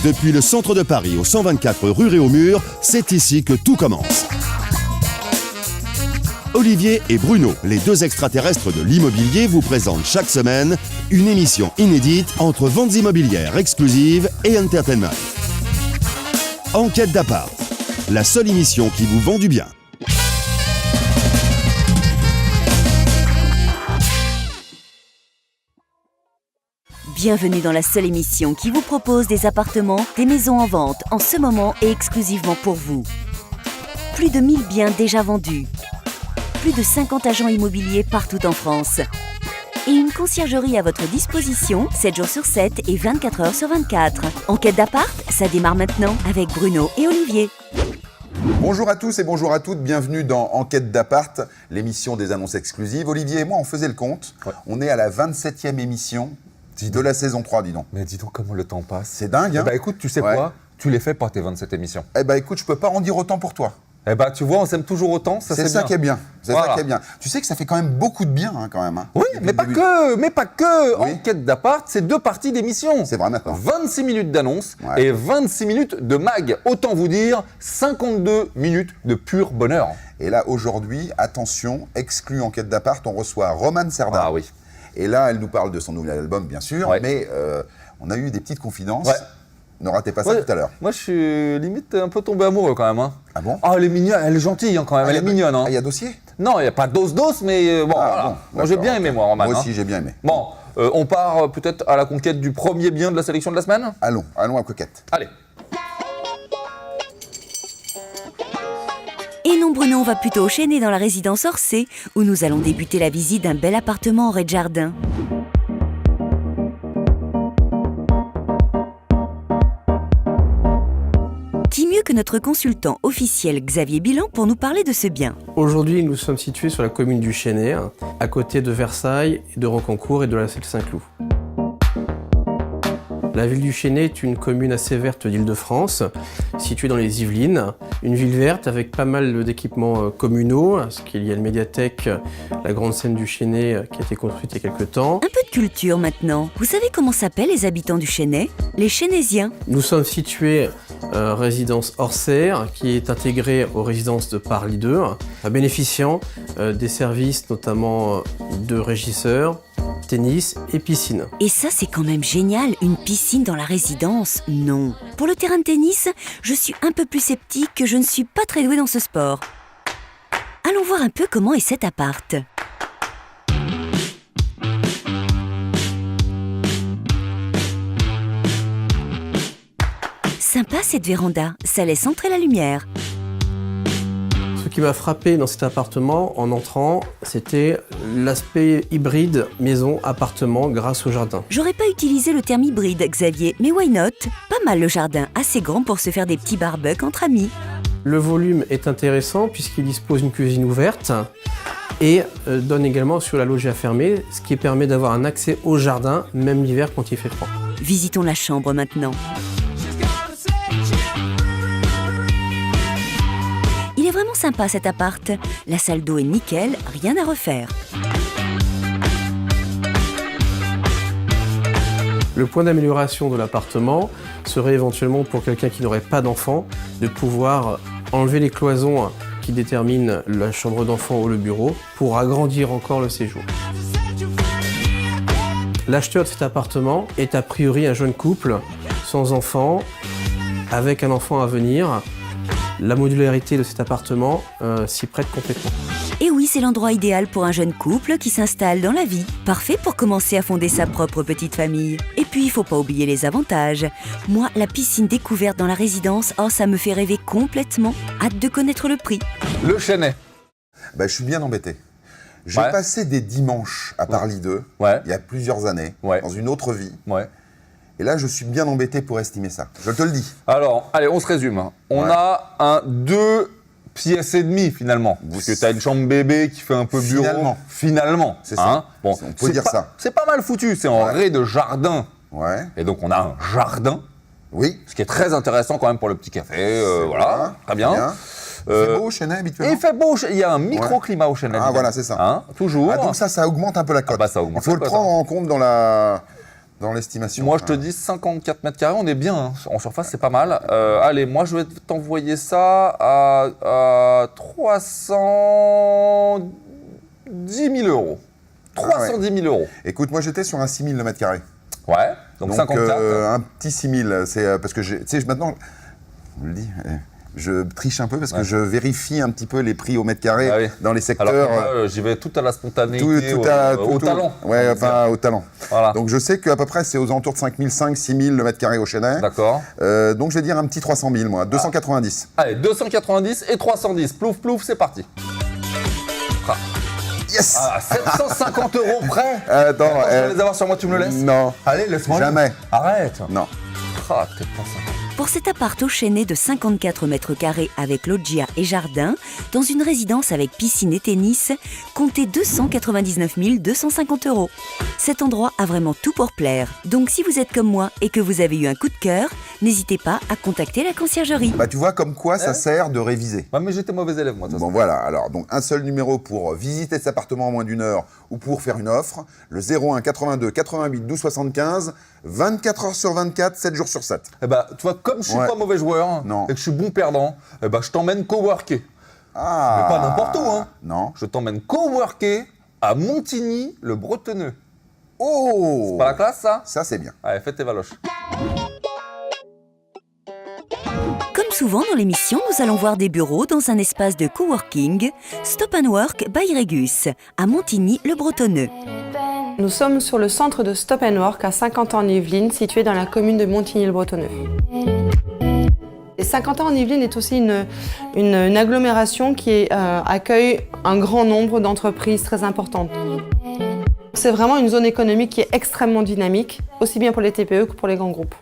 Depuis le centre de Paris au 124 rue Réaumur, c'est ici que tout commence. Olivier et Bruno, les deux extraterrestres de l'immobilier, vous présentent chaque semaine une émission inédite entre ventes immobilières exclusives et entertainment. Enquête d'appart, la seule émission qui vous vend du bien. Bienvenue dans la seule émission qui vous propose des appartements, des maisons en vente en ce moment et exclusivement pour vous. Plus de 1000 biens déjà vendus. Plus de 50 agents immobiliers partout en France. Et une conciergerie à votre disposition, 7 jours sur 7 et 24 heures sur 24. Enquête d'appart, ça démarre maintenant avec Bruno et Olivier. Bonjour à tous et bonjour à toutes, bienvenue dans Enquête d'appart, l'émission des annonces exclusives. Olivier et moi, on faisait le compte. Ouais. On est à la 27e émission de la saison 3, dis donc. Mais dis donc comment le temps passe. C'est dingue, hein. Écoute, tu sais quoi ? Tu les fais pas tes 27 émissions. Écoute, je peux pas en dire autant pour toi. Tu vois, on s'aime toujours autant, ça c'est ça bien. qui est bien. C'est voilà. ça qui est bien. Tu sais que ça fait quand même beaucoup de bien, hein, quand même. Hein, oui, mais pas que. Oui. Enquête d'appart, c'est 2 parties d'émission. C'est vrai maintenant. 26 minutes d'annonce et 26 minutes de mag. Autant vous dire, 52 minutes de pur bonheur. Et là, aujourd'hui, attention, exclu Enquête d'appart, on reçoit Romane Serdar. Ah oui. Et là, elle nous parle de son nouvel album, bien sûr, mais on a eu des petites confidences. Ouais. Ne ratez pas ça tout à l'heure. Moi, je suis limite un peu tombé amoureux quand même. Hein. Ah bon ? Ah, elle est mignonne, elle est gentille hein, quand même, elle est mignonne. Hein. Il y a dossier ? Non, il n'y a pas d'os, mais bon, voilà. Moi, j'ai bien aimé, moi, Romane. Moi aussi, j'ai bien aimé. Bon, on part peut-être à la conquête du premier bien de la sélection de la semaine ? Allons à Coquette. Allez. Et non, Bruno, on va plutôt enchaîner dans la résidence Orsay, où nous allons débuter la visite d'un bel appartement en rez-de-jardin. Qui mieux que notre consultant officiel Xavier Bilan pour nous parler de ce bien ? Aujourd'hui, nous sommes situés sur la commune du Chesnay, à côté de Versailles, de Rocancourt et de la Selle-Saint-Cloud. La ville du Chesnay est une commune assez verte d'Île-de-France, située dans les Yvelines. Une ville verte avec pas mal d'équipements communaux, parce qu'il y a une médiathèque, la grande scène du Chesnay qui a été construite il y a quelques temps. Un peu de culture maintenant. Vous savez comment s'appellent les habitants du Chesnay ? Les Chesnaysiens. Nous sommes situés résidence Orsay, qui est intégrée aux résidences de Paris 2, bénéficiant des services notamment de régisseurs, tennis et piscine. Et ça, c'est quand même génial, une piscine dans la résidence, non. Pour le terrain de tennis, je suis un peu plus sceptique que je ne suis pas très douée dans ce sport. Allons voir un peu comment est cet appart. Sympa cette véranda, ça laisse entrer la lumière. Ce qui m'a frappé dans cet appartement en entrant, c'était l'aspect hybride maison-appartement grâce au jardin. J'aurais pas utilisé le terme hybride, Xavier, mais why not ? Pas mal le jardin, assez grand pour se faire des petits barbecues entre amis. Le volume est intéressant puisqu'il dispose d'une cuisine ouverte et donne également sur la loggia fermée, ce qui permet d'avoir un accès au jardin, même l'hiver quand il fait froid. Visitons la chambre maintenant. Il est vraiment sympa cet appart. La salle d'eau est nickel, rien à refaire. Le point d'amélioration de l'appartement serait éventuellement pour quelqu'un qui n'aurait pas d'enfant de pouvoir enlever les cloisons qui déterminent la chambre d'enfant ou le bureau pour agrandir encore le séjour. L'acheteur de cet appartement est a priori un jeune couple sans enfant, avec un enfant à venir. La modularité de cet appartement s'y prête complètement. Et oui, c'est l'endroit idéal pour un jeune couple qui s'installe dans la vie. Parfait pour commencer à fonder sa propre petite famille. Et puis, il faut pas oublier les avantages. Moi, la piscine découverte dans la résidence, ça me fait rêver complètement. Hâte de connaître le prix. Le Chesnay. Je suis bien embêté. J'ai passé des dimanches à Paris 2, il y a plusieurs années, dans une autre vie. Et là, je suis bien embêté pour estimer ça. Je te le dis. Alors, allez, on se résume. On a un 2 pièces et demie, finalement. Parce que tu as une chambre bébé qui fait un peu bureau. Finalement. C'est ça. Bon, on peut dire ça. C'est pas mal foutu. C'est en rez-de-jardin. Et donc, on a un jardin. Oui. Ce qui est très intéressant quand même pour le petit café. Voilà. Très bien. Il fait beau au Chesnay habituellement. Il fait beau. Il y a un microclimat au Chesnay. Ah, voilà, c'est ça. Toujours. Donc ça augmente un peu la cote. Ça augmente. Il faut le prendre en compte dans dans l'estimation. Moi, je te dis 54 mètres carrés, on est bien. Hein. En surface, c'est pas mal. Allez, moi, je vais t'envoyer ça à 310 000 euros. 310 000 euros. Écoute, moi, j'étais sur un 6 000 le mètre carré. Ouais, donc 54. Un petit 6 000, c'est parce que tu sais, maintenant, je le dis, je triche un peu parce que je vérifie un petit peu les prix au mètre carré dans les secteurs. Alors que moi, j'y vais tout à la spontanéité, au talent. Ouais, enfin au talent. Voilà. Donc je sais qu'à peu près c'est aux alentours de 5 500, 6 000 le mètre carré au Chênay. D'accord. Donc je vais dire un petit 300 000 moi, 290. Allez, 290 et 310. Plouf, plouf, c'est parti. Yes. 750 euros près. Attends, je vais les avoir sur moi, tu me le laisses? Non. Allez, laisse-moi. Jamais. Arrête. Non. T'es pas sympa. Pour cet appart au Chênay de 54 mètres carrés avec loggia et jardin, dans une résidence avec piscine et tennis, comptez 299 250 euros. Cet endroit a vraiment tout pour plaire. Donc si vous êtes comme moi et que vous avez eu un coup de cœur, n'hésitez pas à contacter la conciergerie. Bah tu vois comme quoi ça sert de réviser. Ouais, mais j'étais mauvais élève moi. Bon voilà, alors donc un seul numéro pour visiter cet appartement en moins d'une heure ou pour faire une offre, le 01 82 88 12 75, 24 heures sur 24, 7 jours sur 7. Eh bah, tu vois, comme je suis pas mauvais joueur et que je suis bon perdant, eh bah, je t'emmène coworker. Ah. Mais pas n'importe où, hein. Non. Je t'emmène coworker à Montigny, le Bretonneux. Oh. C'est pas la classe, ça? Ça, c'est bien. Allez, fais tes valoches. Comme souvent dans l'émission, nous allons voir des bureaux dans un espace de coworking, Stop and Work by Régus, à Montigny-le-Bretonneux. Nous sommes sur le centre de Stop and Work à Saint-Quentin-en-Yvelines, situé dans la commune de Montigny-le-Bretonneux. Et Saint-Quentin-en-Yvelines est aussi une agglomération qui accueille un grand nombre d'entreprises très importantes. C'est vraiment une zone économique qui est extrêmement dynamique, aussi bien pour les TPE que pour les grands groupes.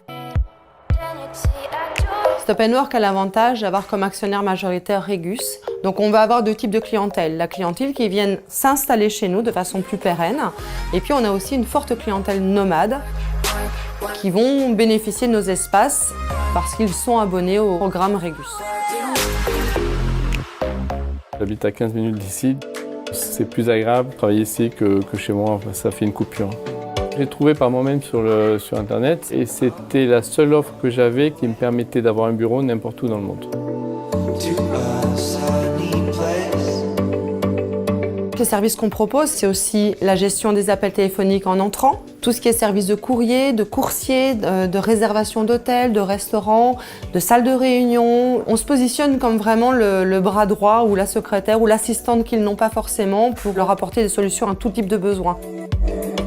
Stop and Work a l'avantage d'avoir comme actionnaire majoritaire Régus. Donc on va avoir deux types de clientèle. La clientèle qui viennent s'installer chez nous de façon plus pérenne. Et puis on a aussi une forte clientèle nomade qui vont bénéficier de nos espaces parce qu'ils sont abonnés au programme Régus. J'habite à 15 minutes d'ici. C'est plus agréable de travailler ici que chez moi. Enfin, ça fait une coupure. J'ai trouvé par moi-même sur Internet et c'était la seule offre que j'avais qui me permettait d'avoir un bureau n'importe où dans le monde. Les services qu'on propose, c'est aussi la gestion des appels téléphoniques en entrant, tout ce qui est service de courrier, de coursier, de réservation d'hôtels, de restaurants, de salles de réunion. On se positionne comme vraiment le bras droit ou la secrétaire ou l'assistante qu'ils n'ont pas forcément pour leur apporter des solutions à tout type de besoins.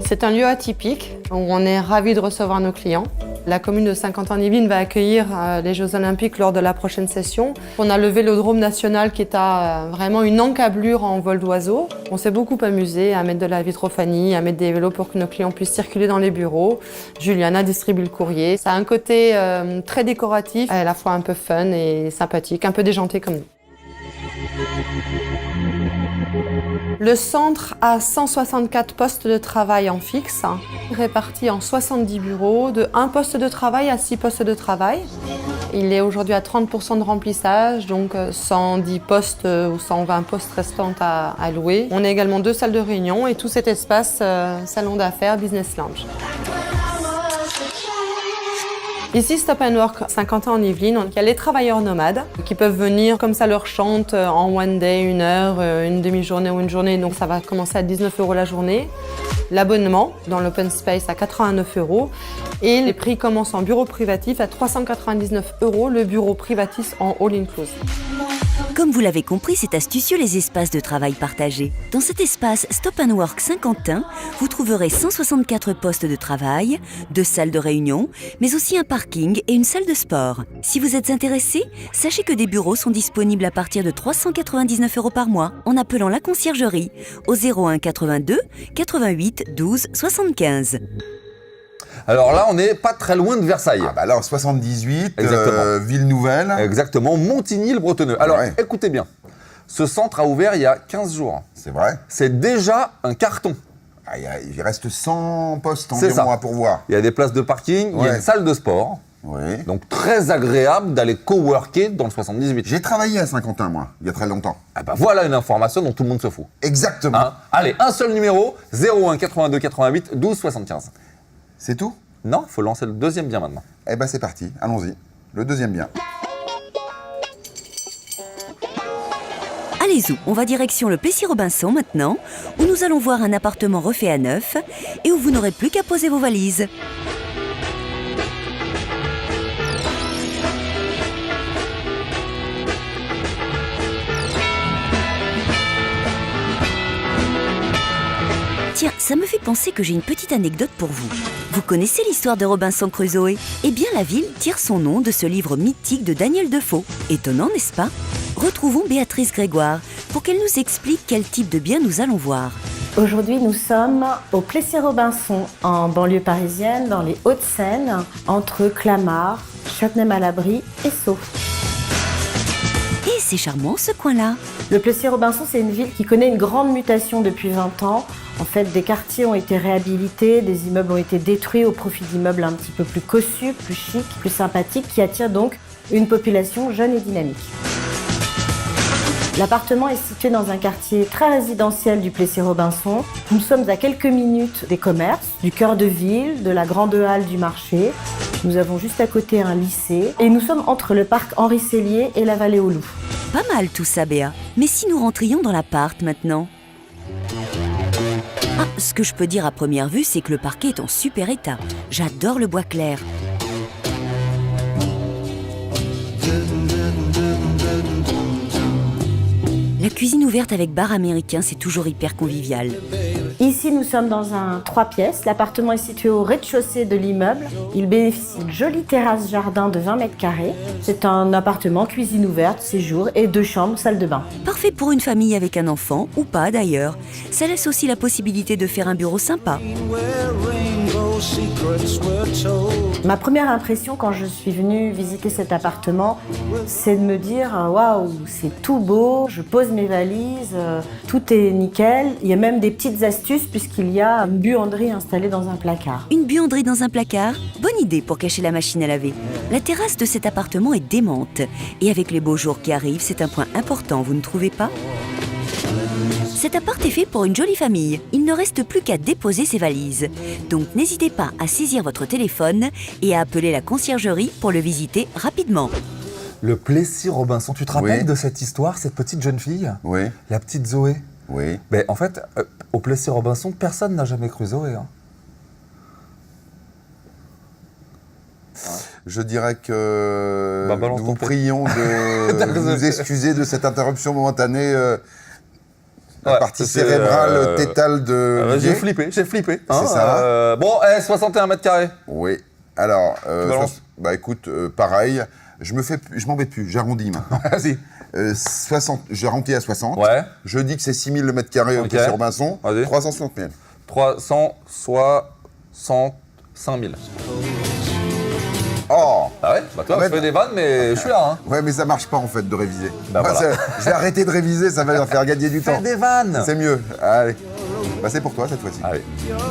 C'est un lieu atypique où on est ravis de recevoir nos clients. La commune de Saint-Quentin-en-Yvelines va accueillir les Jeux Olympiques lors de la prochaine session. On a le Vélodrome national qui est à vraiment une encablure en vol d'oiseau. On s'est beaucoup amusé à mettre de la vitrophanie, à mettre des vélos pour que nos clients puissent circuler dans les bureaux. Juliana distribue le courrier. Ça a un côté très décoratif, à la fois un peu fun et sympathique, un peu déjanté comme nous. Le centre a 164 postes de travail en fixe, répartis en 70 bureaux, de 1 poste de travail à 6 postes de travail. Il est aujourd'hui à 30% de remplissage, donc 110 postes ou 120 postes restants à louer. On a également 2 salles de réunion et tout cet espace, salon d'affaires, business lounge. Ici, Stop and Work Saint-Quentin-en-Yvelines, il y a les travailleurs nomades qui peuvent venir comme ça leur chante en one day, 1 heure, une demi-journée ou une journée. Donc ça va commencer à 19 € la journée. L'abonnement dans l'open space à 89 € et les prix commencent en bureau privatif à 399 €, le bureau privatif en all inclusive. Comme vous l'avez compris, c'est astucieux les espaces de travail partagés. Dans cet espace Stop and Work Saint-Quentin, vous trouverez 164 postes de travail, 2 salles de réunion, mais aussi un parking et une salle de sport. Si vous êtes intéressé, sachez que des bureaux sont disponibles à partir de 399 € par mois en appelant la conciergerie au 01 82 88 12 75. Alors là, on n'est pas très loin de Versailles. Ah bah là, en 78, ville nouvelle. Exactement, Montigny-le-Bretonneux. Alors, écoutez bien, ce centre a ouvert il y a 15 jours. C'est vrai. C'est déjà un carton. Ah, il reste 100 postes environ à pourvoir. Il y a des places de parking, il y a une salle de sport. Oui. Donc très agréable d'aller coworker dans le 78. J'ai travaillé à Saint-Quentin, moi, il y a très longtemps. Ah bah voilà une information dont tout le monde se fout. Exactement. Allez, un seul numéro, 01 82 88 12 75. C'est tout ? Non, il faut lancer le deuxième bien maintenant. Eh ben c'est parti, allons-y. Le deuxième bien. Allez-y, on va direction le Plessis-Robinson maintenant, où nous allons voir un appartement refait à neuf et où vous n'aurez plus qu'à poser vos valises. Tiens, ça me fait penser que j'ai une petite anecdote pour vous. Vous connaissez l'histoire de Robinson Crusoe? Eh bien, la ville tire son nom de ce livre mythique de Daniel Defoe. Étonnant, n'est-ce pas? Retrouvons Béatrice Grégoire pour qu'elle nous explique quel type de bien nous allons voir. Aujourd'hui, nous sommes au Plessis-Robinson, en banlieue parisienne, dans les Hauts-de-Seine, entre Clamart, Châtenay-Malabry et Sceaux. Et c'est charmant ce coin-là. Le Plessis-Robinson, c'est une ville qui connaît une grande mutation depuis 20 ans. En fait, des quartiers ont été réhabilités, des immeubles ont été détruits au profit d'immeubles un petit peu plus cossus, plus chics, plus sympathiques, qui attirent donc une population jeune et dynamique. L'appartement est situé dans un quartier très résidentiel du Plessis-Robinson. Nous sommes à quelques minutes des commerces, du cœur de ville, de la grande halle du marché. Nous avons juste à côté un lycée et nous sommes entre le parc Henri Sellier et la Vallée aux Loups. Pas mal tout ça, Béa. Mais si nous rentrions dans l'appart maintenant? Ah, ce que je peux dire à première vue, c'est que le parquet est en super état. J'adore le bois clair. La cuisine ouverte avec bar américain, c'est toujours hyper convivial. Ici, nous sommes dans un 3 pièces. L'appartement est situé au rez-de-chaussée de l'immeuble. Il bénéficie d'une jolie terrasse jardin de 20 mètres carrés. C'est un appartement, cuisine ouverte, séjour et 2 chambres, salle de bain. Parfait pour une famille avec un enfant, ou pas d'ailleurs. Ça laisse aussi la possibilité de faire un bureau sympa. Ma première impression quand je suis venue visiter cet appartement, c'est de me dire waouh, c'est tout beau, je pose mes valises, tout est nickel. Il y a même des petites astuces puisqu'il y a une buanderie installée dans un placard. Une buanderie dans un placard? Bonne idée pour cacher la machine à laver. La terrasse de cet appartement est démente. Et avec les beaux jours qui arrivent, c'est un point important, vous ne trouvez pas? Cet appart est fait pour une jolie famille. Il ne reste plus qu'à déposer ses valises. Donc n'hésitez pas à saisir votre téléphone et à appeler la conciergerie pour le visiter rapidement. Le Plessis-Robinson, tu te rappelles de cette histoire, cette petite jeune fille? Oui. La petite Zoé? Oui. Ben, en fait, au Plessis-Robinson, personne n'a jamais cru Zoé. Hein. Je dirais que balance nous vous ton prions de nous excuser de cette interruption momentanée. La partie cérébrale tétale de j'ai flippé. Hein, c'est ça. Bon, 61 mètres carrés. Oui. Alors, bah écoute, pareil, je m'embête plus, j'arrondis maintenant. Vas-y. 60, j'arrondis à 60. Ouais. Je dis que c'est 6 000 le mètre carré au Plessis-Robinson. 360 000. 365 000. Oh! Ah ouais? Bah toi, je fais des vannes, mais je suis là. Hein. Ouais, mais ça marche pas en fait de réviser. Bah voilà. Je vais arrêter de réviser, ça va leur faire gagner du temps. Fais des vannes! C'est mieux. Allez. Bah c'est pour toi cette fois-ci. Allez.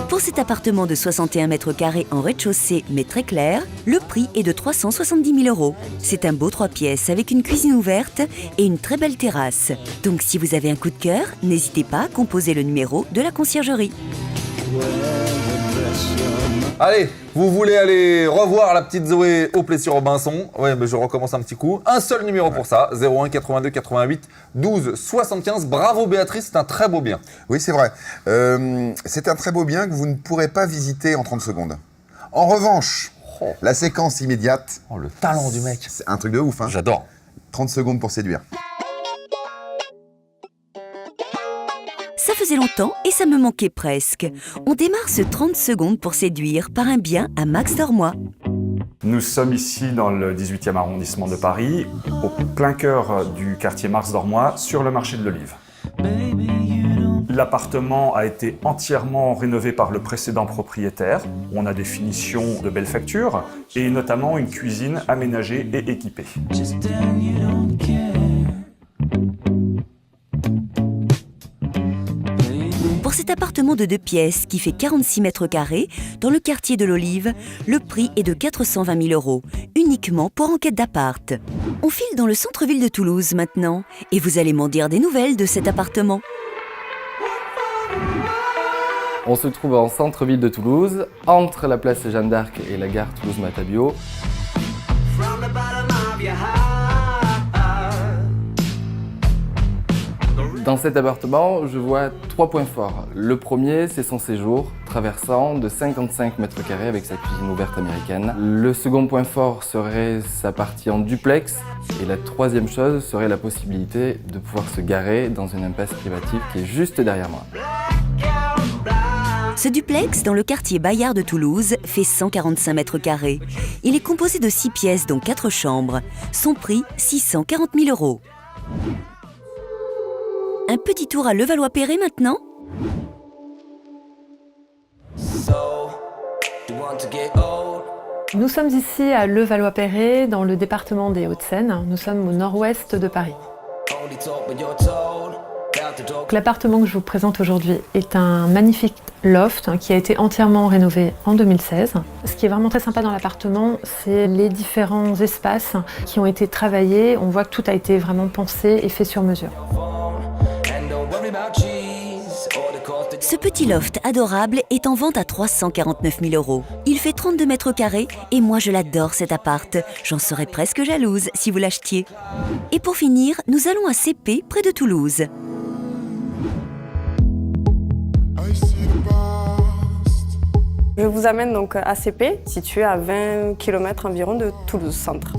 Pour cet appartement de 61 mètres carrés en rez-de-chaussée, mais très clair, le prix est de 370 000 €. C'est un beau 3 pièces avec une cuisine ouverte et une très belle terrasse. Donc si vous avez un coup de cœur, n'hésitez pas à composer le numéro de la conciergerie. Allez, vous voulez aller revoir la petite Zoé au Plessis-Robinson? Ouais, mais je recommence un petit coup. Un seul numéro pour ça, 01 82 88 12 75. Bravo Béatrice, c'est un très beau bien. Oui, c'est vrai. C'est un très beau bien que vous ne pourrez pas visiter en 30 secondes. En revanche, la séquence immédiate... Oh, le talent du mec. C'est un truc de ouf, hein. J'adore. 30 secondes pour séduire. Ça faisait longtemps et ça me manquait presque. On démarre ce 30 secondes pour séduire par un bien à Max Dormois. Nous sommes ici dans le 18e arrondissement de Paris, au plein cœur du quartier Marx Dormois, sur le marché de l'Olive. L'appartement a été entièrement rénové par le précédent propriétaire. On a des finitions de belle facture et notamment une cuisine aménagée et équipée. Pour cet appartement de 2 pièces qui fait 46 mètres carrés, dans le quartier de l'Olive, le prix est de 420 000 €, uniquement pour enquête d'appart. On file dans le centre-ville de Toulouse maintenant, et vous allez m'en dire des nouvelles de cet appartement. On se trouve en centre-ville de Toulouse, entre la place Jeanne d'Arc et la gare Toulouse-Matabiau. Dans cet appartement, je vois 3 points forts. Le premier, c'est son séjour, traversant de 55 mètres carrés avec sa cuisine ouverte américaine. Le second point fort serait sa partie en duplex. Et la troisième chose serait la possibilité de pouvoir se garer dans une impasse privative qui est juste derrière moi. Ce duplex, dans le quartier Bayard de Toulouse, fait 145 mètres carrés. Il est composé de 6 pièces, dont 4 chambres. Son prix, 640 000 €. Un petit tour à Levallois-Perret maintenant ? Nous sommes ici à Levallois-Perret, dans le département des Hauts-de-Seine. Nous sommes au nord-ouest de Paris. L'appartement que je vous présente aujourd'hui est un magnifique loft qui a été entièrement rénové en 2016. Ce qui est vraiment très sympa dans l'appartement, c'est les différents espaces qui ont été travaillés. On voit que tout a été vraiment pensé et fait sur mesure. Ce petit loft adorable est en vente à 349 000 €. Il fait 32 mètres carrés et moi je l'adore cet appart. J'en serais presque jalouse si vous l'achetiez. Et pour finir, nous allons à CP près de Toulouse. Je vous amène donc à CP, situé à 20 km environ de Toulouse centre.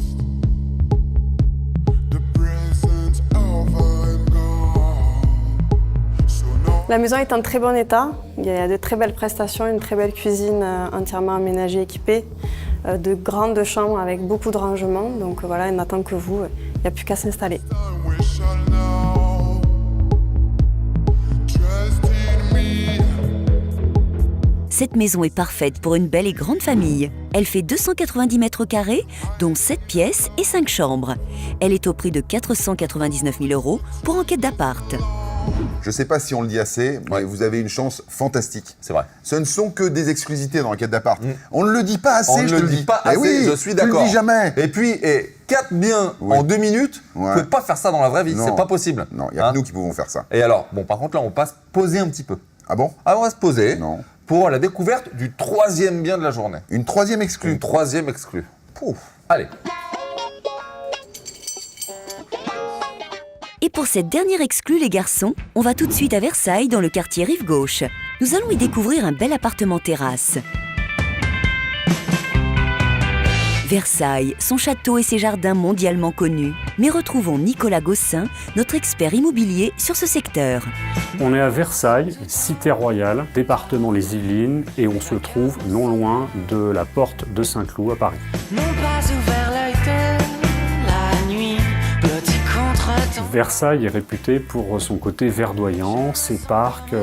La maison est en très bon état. Il y a de très belles prestations, une très belle cuisine entièrement aménagée, équipée, de grandes chambres avec beaucoup de rangements. Donc voilà, il n'attend que vous, il n'y a plus qu'à s'installer. Cette maison est parfaite pour une belle et grande famille. Elle fait 290 mètres carrés, dont 7 pièces et 5 chambres. Elle est au prix de 499 000 € pour enquête d'appart. Je ne sais pas si on le dit assez, mais vous avez une chance fantastique. C'est vrai. Ce ne sont que des exclusivités dans l'enquête d'appart. On ne le dit pas assez, On ne le dit pas assez, oui, je suis d'accord. Tu le dis jamais. Et puis, 4 biens en 2 minutes, vous ne pouvez pas faire ça dans la vraie vie, c'est pas possible. Non, il n'y a que nous qui pouvons faire ça. Et alors, bon, par contre, là, on va se poser un petit peu. Ah bon? Ah, on va se poser Non. pour la découverte du 3e bien de la journée. Une 3e exclue? Une 3e exclue. Pouf. Allez. Et pour cette dernière exclue, les garçons, on va tout de suite à Versailles, dans le quartier Rive-Gauche. Nous allons y découvrir un bel appartement terrasse. Versailles, son château et ses jardins mondialement connus. Mais retrouvons Nicolas Gossin, notre expert immobilier sur ce secteur. On est à Versailles, cité royale, département les Yvelines, et on se trouve non loin de la porte de Saint-Cloud à Paris. Versailles est réputé pour son côté verdoyant, ses parcs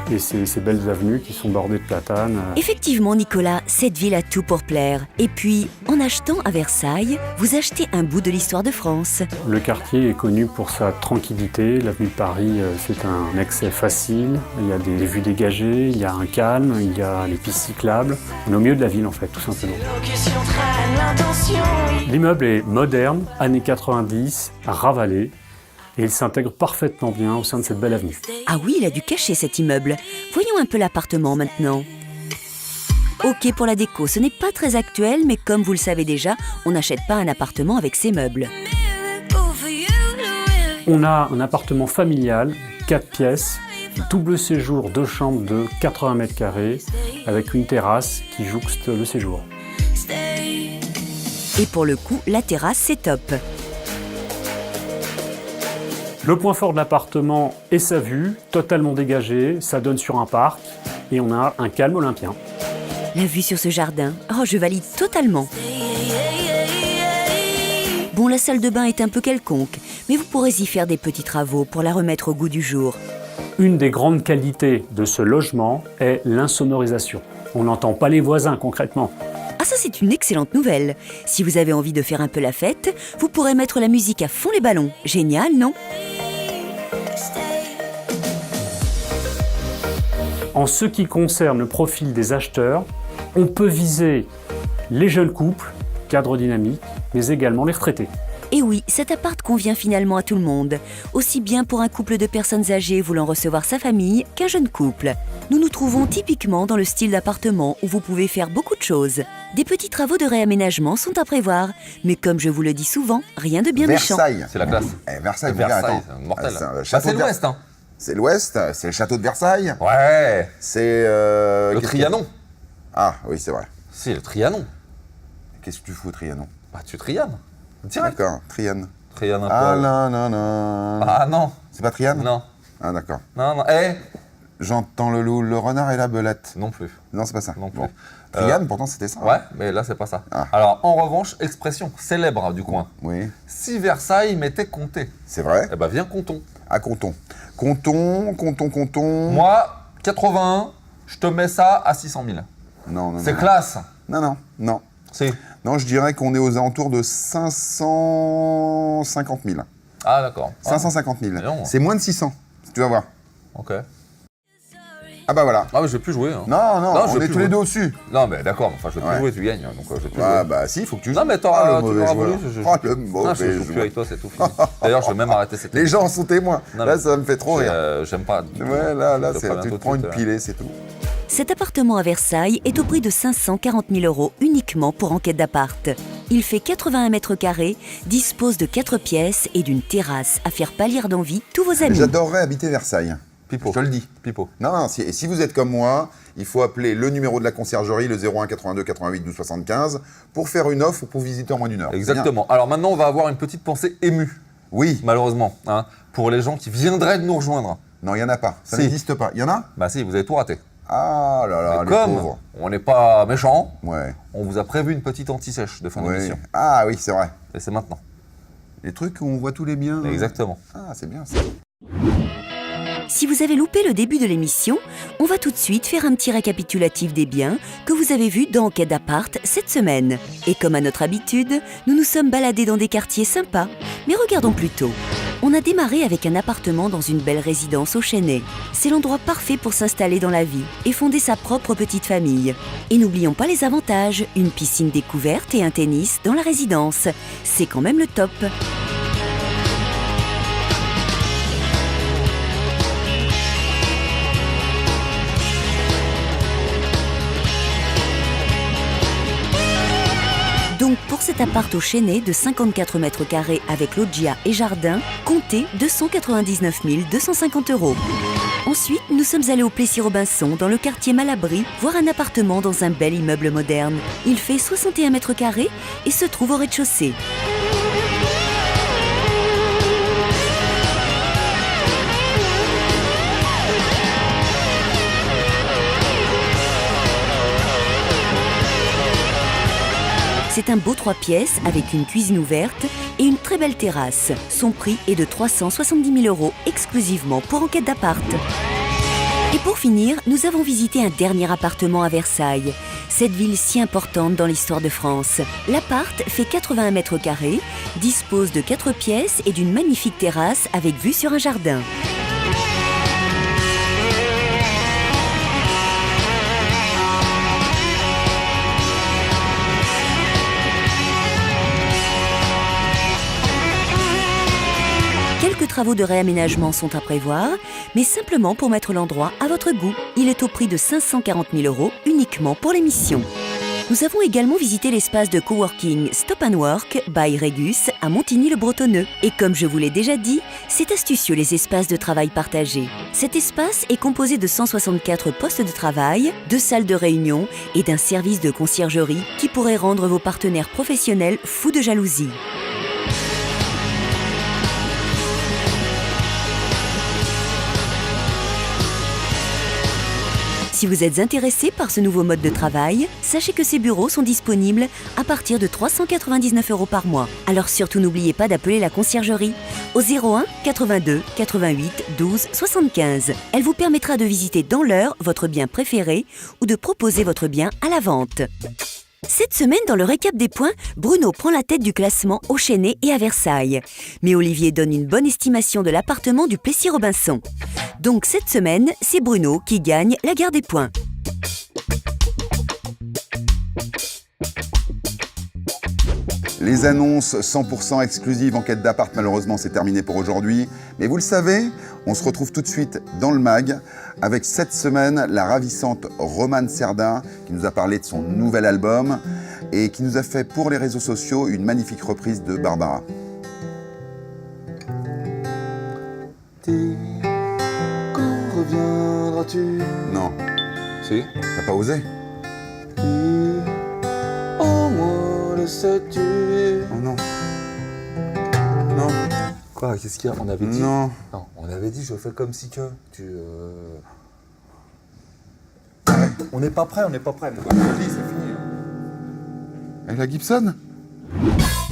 et ses belles avenues qui sont bordées de platanes. Effectivement, Nicolas, cette ville a tout pour plaire. Et puis, en achetant à Versailles, vous achetez un bout de l'histoire de France. Le quartier est connu pour sa tranquillité. L'avenue de Paris, c'est un accès facile. Il y a des vues dégagées, il y a un calme, il y a les pistes cyclables. On est au milieu de la ville, en fait, tout simplement. L'immeuble est moderne, années 90, ravalé. Et il s'intègre parfaitement bien au sein de cette belle avenue. Ah oui, il a dû cacher cet immeuble. Voyons un peu l'appartement maintenant. Ok pour la déco, ce n'est pas très actuel, mais comme vous le savez déjà, on n'achète pas un appartement avec ses meubles. On a un appartement familial, 4 pièces, double séjour, 2 chambres de 80 mètres carrés, avec une terrasse qui jouxte le séjour. Et pour le coup, la terrasse, c'est top. Le point fort de l'appartement est sa vue, totalement dégagée, ça donne sur un parc et on a un calme olympien. La vue sur ce jardin, oh je valide totalement. Bon, la salle de bain est un peu quelconque, mais vous pourrez y faire des petits travaux pour la remettre au goût du jour. Une des grandes qualités de ce logement est l'insonorisation. On n'entend pas les voisins concrètement. Ah ça c'est une excellente nouvelle. Si vous avez envie de faire un peu la fête, vous pourrez mettre la musique à fond les ballons. Génial, non ? En ce qui concerne le profil des acheteurs, on peut viser les jeunes couples, cadres dynamiques, mais également les retraités. Et oui, cet appart convient finalement à tout le monde, aussi bien pour un couple de personnes âgées voulant recevoir sa famille qu'un jeune couple. Nous nous trouvons typiquement dans le style d'appartement où vous pouvez faire beaucoup de choses. Des petits travaux de réaménagement sont à prévoir, mais comme je vous le dis souvent, rien de bien méchant. Versailles. C'est la classe. Versailles, vous Versailles, attends. c'est mortel. C'est l'Ouest, hein. C'est l'Ouest, c'est le château de Versailles. Ouais. C'est... Le Trianon. Ah, oui, c'est vrai. C'est le Trianon. Qu'est-ce que tu fous, Trianon? Bah, tu Trianes. Direct. D'accord, Triane. Triane un peu. Ah là, non, non. Ah non. C'est pas Triane? Non. Ah, d'accord. Non, non. J'entends le loup, le renard et la belette. Non plus. Non, c'est pas ça. Non plus. Bon. Triane, pourtant, c'était ça. Ouais, mais là, c'est pas ça. Ah. Alors, en revanche, expression célèbre du coin. Oui. Si Versailles m'était compté. C'est vrai. Eh ben, viens, comptons. À Compton. Compton. Moi, 81, je te mets ça à 600 000. Non. C'est classe. Non. C'est. Non, je dirais qu'on est aux alentours de 550 000. Ah, d'accord. 550 000. Non. C'est moins de 600, tu vas voir. Ok. Ah bah voilà. Ah, mais je vais plus jouer. Hein. Non, je on vais est plus tous les jouer. deux au-dessus. Non, mais d'accord, enfin, je vais plus Ouais. jouer, tu gagnes. Donc, je vais plus Ah jouer. bah si, il faut que tu joues. Non, mais le t'auras mauvais voulu. joueur. le mauvais je joue plus joueur. avec toi, c'est tout fini. D'ailleurs, je vais même arrêter cette Les gens sont témoins. Non, Là, mais ça me fait trop rire. J'aime pas. du tout. Ouais, là, Je te tu préviens te tout de prends une suite, pilée, c'est tout. Cet appartement à Versailles est au prix de 540 000 € uniquement pour enquête d'appart. Il fait 81 mètres carrés, dispose de 4 pièces et d'une terrasse à faire pâlir d'envie tous vos amis. J'adorerais habiter Versailles. Pipo. Je te le dis. Pipo. Non, si vous êtes comme moi, il faut appeler le numéro de la conciergerie, le 01 82 88 12 75, pour faire une offre ou pour visiter en moins d'une heure. Exactement. Alors maintenant, on va avoir une petite pensée émue. Oui. Malheureusement, hein, pour les gens qui viendraient de nous rejoindre. Non, il n'y en a pas. Ça Si. n'existe pas. Il y en a? Bah si, vous avez tout raté. Ah là là, Mais les comme pauvres. on n'est pas méchants, Ouais. on vous a prévu une petite anti-sèche de fin Ouais. d'émission. Ah oui, c'est vrai. Et c'est maintenant. Les trucs où on voit tous les biens. Exactement. Ah, c'est bien ça. Si vous avez loupé le début de l'émission, on va tout de suite faire un petit récapitulatif des biens que vous avez vus dans Enquête d'appart cette semaine. Et comme à notre habitude, nous nous sommes baladés dans des quartiers sympas. Mais regardons plutôt. On a démarré avec un appartement dans une belle résidence au Chesnay. C'est l'endroit parfait pour s'installer dans la vie et fonder sa propre petite famille. Et n'oublions pas les avantages, une piscine découverte et un tennis dans la résidence. C'est quand même le top. Donc pour cet appart au Chesnay de 54 mètres carrés avec loggia et jardin, comptez 299 250 €. Ensuite, nous sommes allés au Plessis-Robinson dans le quartier Malabry voir un appartement dans un bel immeuble moderne. Il fait 61 mètres carrés et se trouve au rez-de-chaussée. C'est un beau 3 pièces avec une cuisine ouverte et une très belle terrasse. Son prix est de 370 000 € exclusivement pour enquête d'appart. Et pour finir, nous avons visité un dernier appartement à Versailles, cette ville si importante dans l'histoire de France. L'appart fait 81 mètres carrés, dispose de 4 pièces et d'une magnifique terrasse avec vue sur un jardin. Quelques travaux de réaménagement sont à prévoir, mais simplement pour mettre l'endroit à votre goût. Il est au prix de 540 000 € uniquement pour l'émission. Nous avons également visité l'espace de coworking Stop & Work by Régus à Montigny-le-Bretonneux. Et comme je vous l'ai déjà dit, c'est astucieux les espaces de travail partagés. Cet espace est composé de 164 postes de travail, 2 salles de réunion et d'un service de conciergerie qui pourrait rendre vos partenaires professionnels fous de jalousie. Si vous êtes intéressé par ce nouveau mode de travail, sachez que ces bureaux sont disponibles à partir de 399 € par mois. Alors surtout n'oubliez pas d'appeler la conciergerie au 01 82 88 12 75. Elle vous permettra de visiter dans l'heure votre bien préféré ou de proposer votre bien à la vente. Cette semaine, dans le récap des points, Bruno prend la tête du classement au Chesnay et à Versailles. Mais Olivier donne une bonne estimation de l'appartement du Plessis-Robinson. Donc cette semaine, c'est Bruno qui gagne la guerre des points. Les annonces 100% exclusives Enquête d'appart, malheureusement, c'est terminé pour aujourd'hui. Mais vous le savez, on se retrouve tout de suite dans le mag avec cette semaine la ravissante Romane Cerda qui nous a parlé de son nouvel album et qui nous a fait pour les réseaux sociaux une magnifique reprise de Barbara. Quand reviendras-tu? Non, Si. t'as pas osé? Au moins le sais-tu? Oh non. Non. Quoi? Qu'est-ce qu'il y a? On avait dit. Non. Non, on avait dit je fais comme si que. On n'est pas prêt, on n'est pas prêt. Mon gars, c'est fini. Et la Gibson?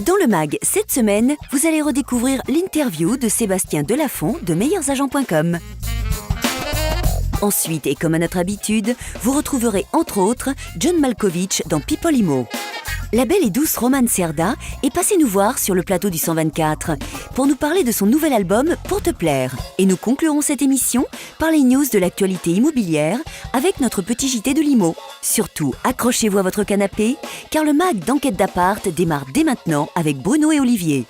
Dans le mag, cette semaine, vous allez redécouvrir l'interview de Sébastien Delafont de meilleursagents.com. Ensuite, et comme à notre habitude, vous retrouverez entre autres John Malkovich dans People Imo. La belle et douce Romane Cerda est passée nous voir sur le plateau du 124 pour nous parler de son nouvel album Pour te plaire. Et nous conclurons cette émission par les news de l'actualité immobilière avec notre petit JT de l'IMO. Surtout, accrochez-vous à votre canapé car le mag d'Enquête d'appart démarre dès maintenant avec Bruno et Olivier.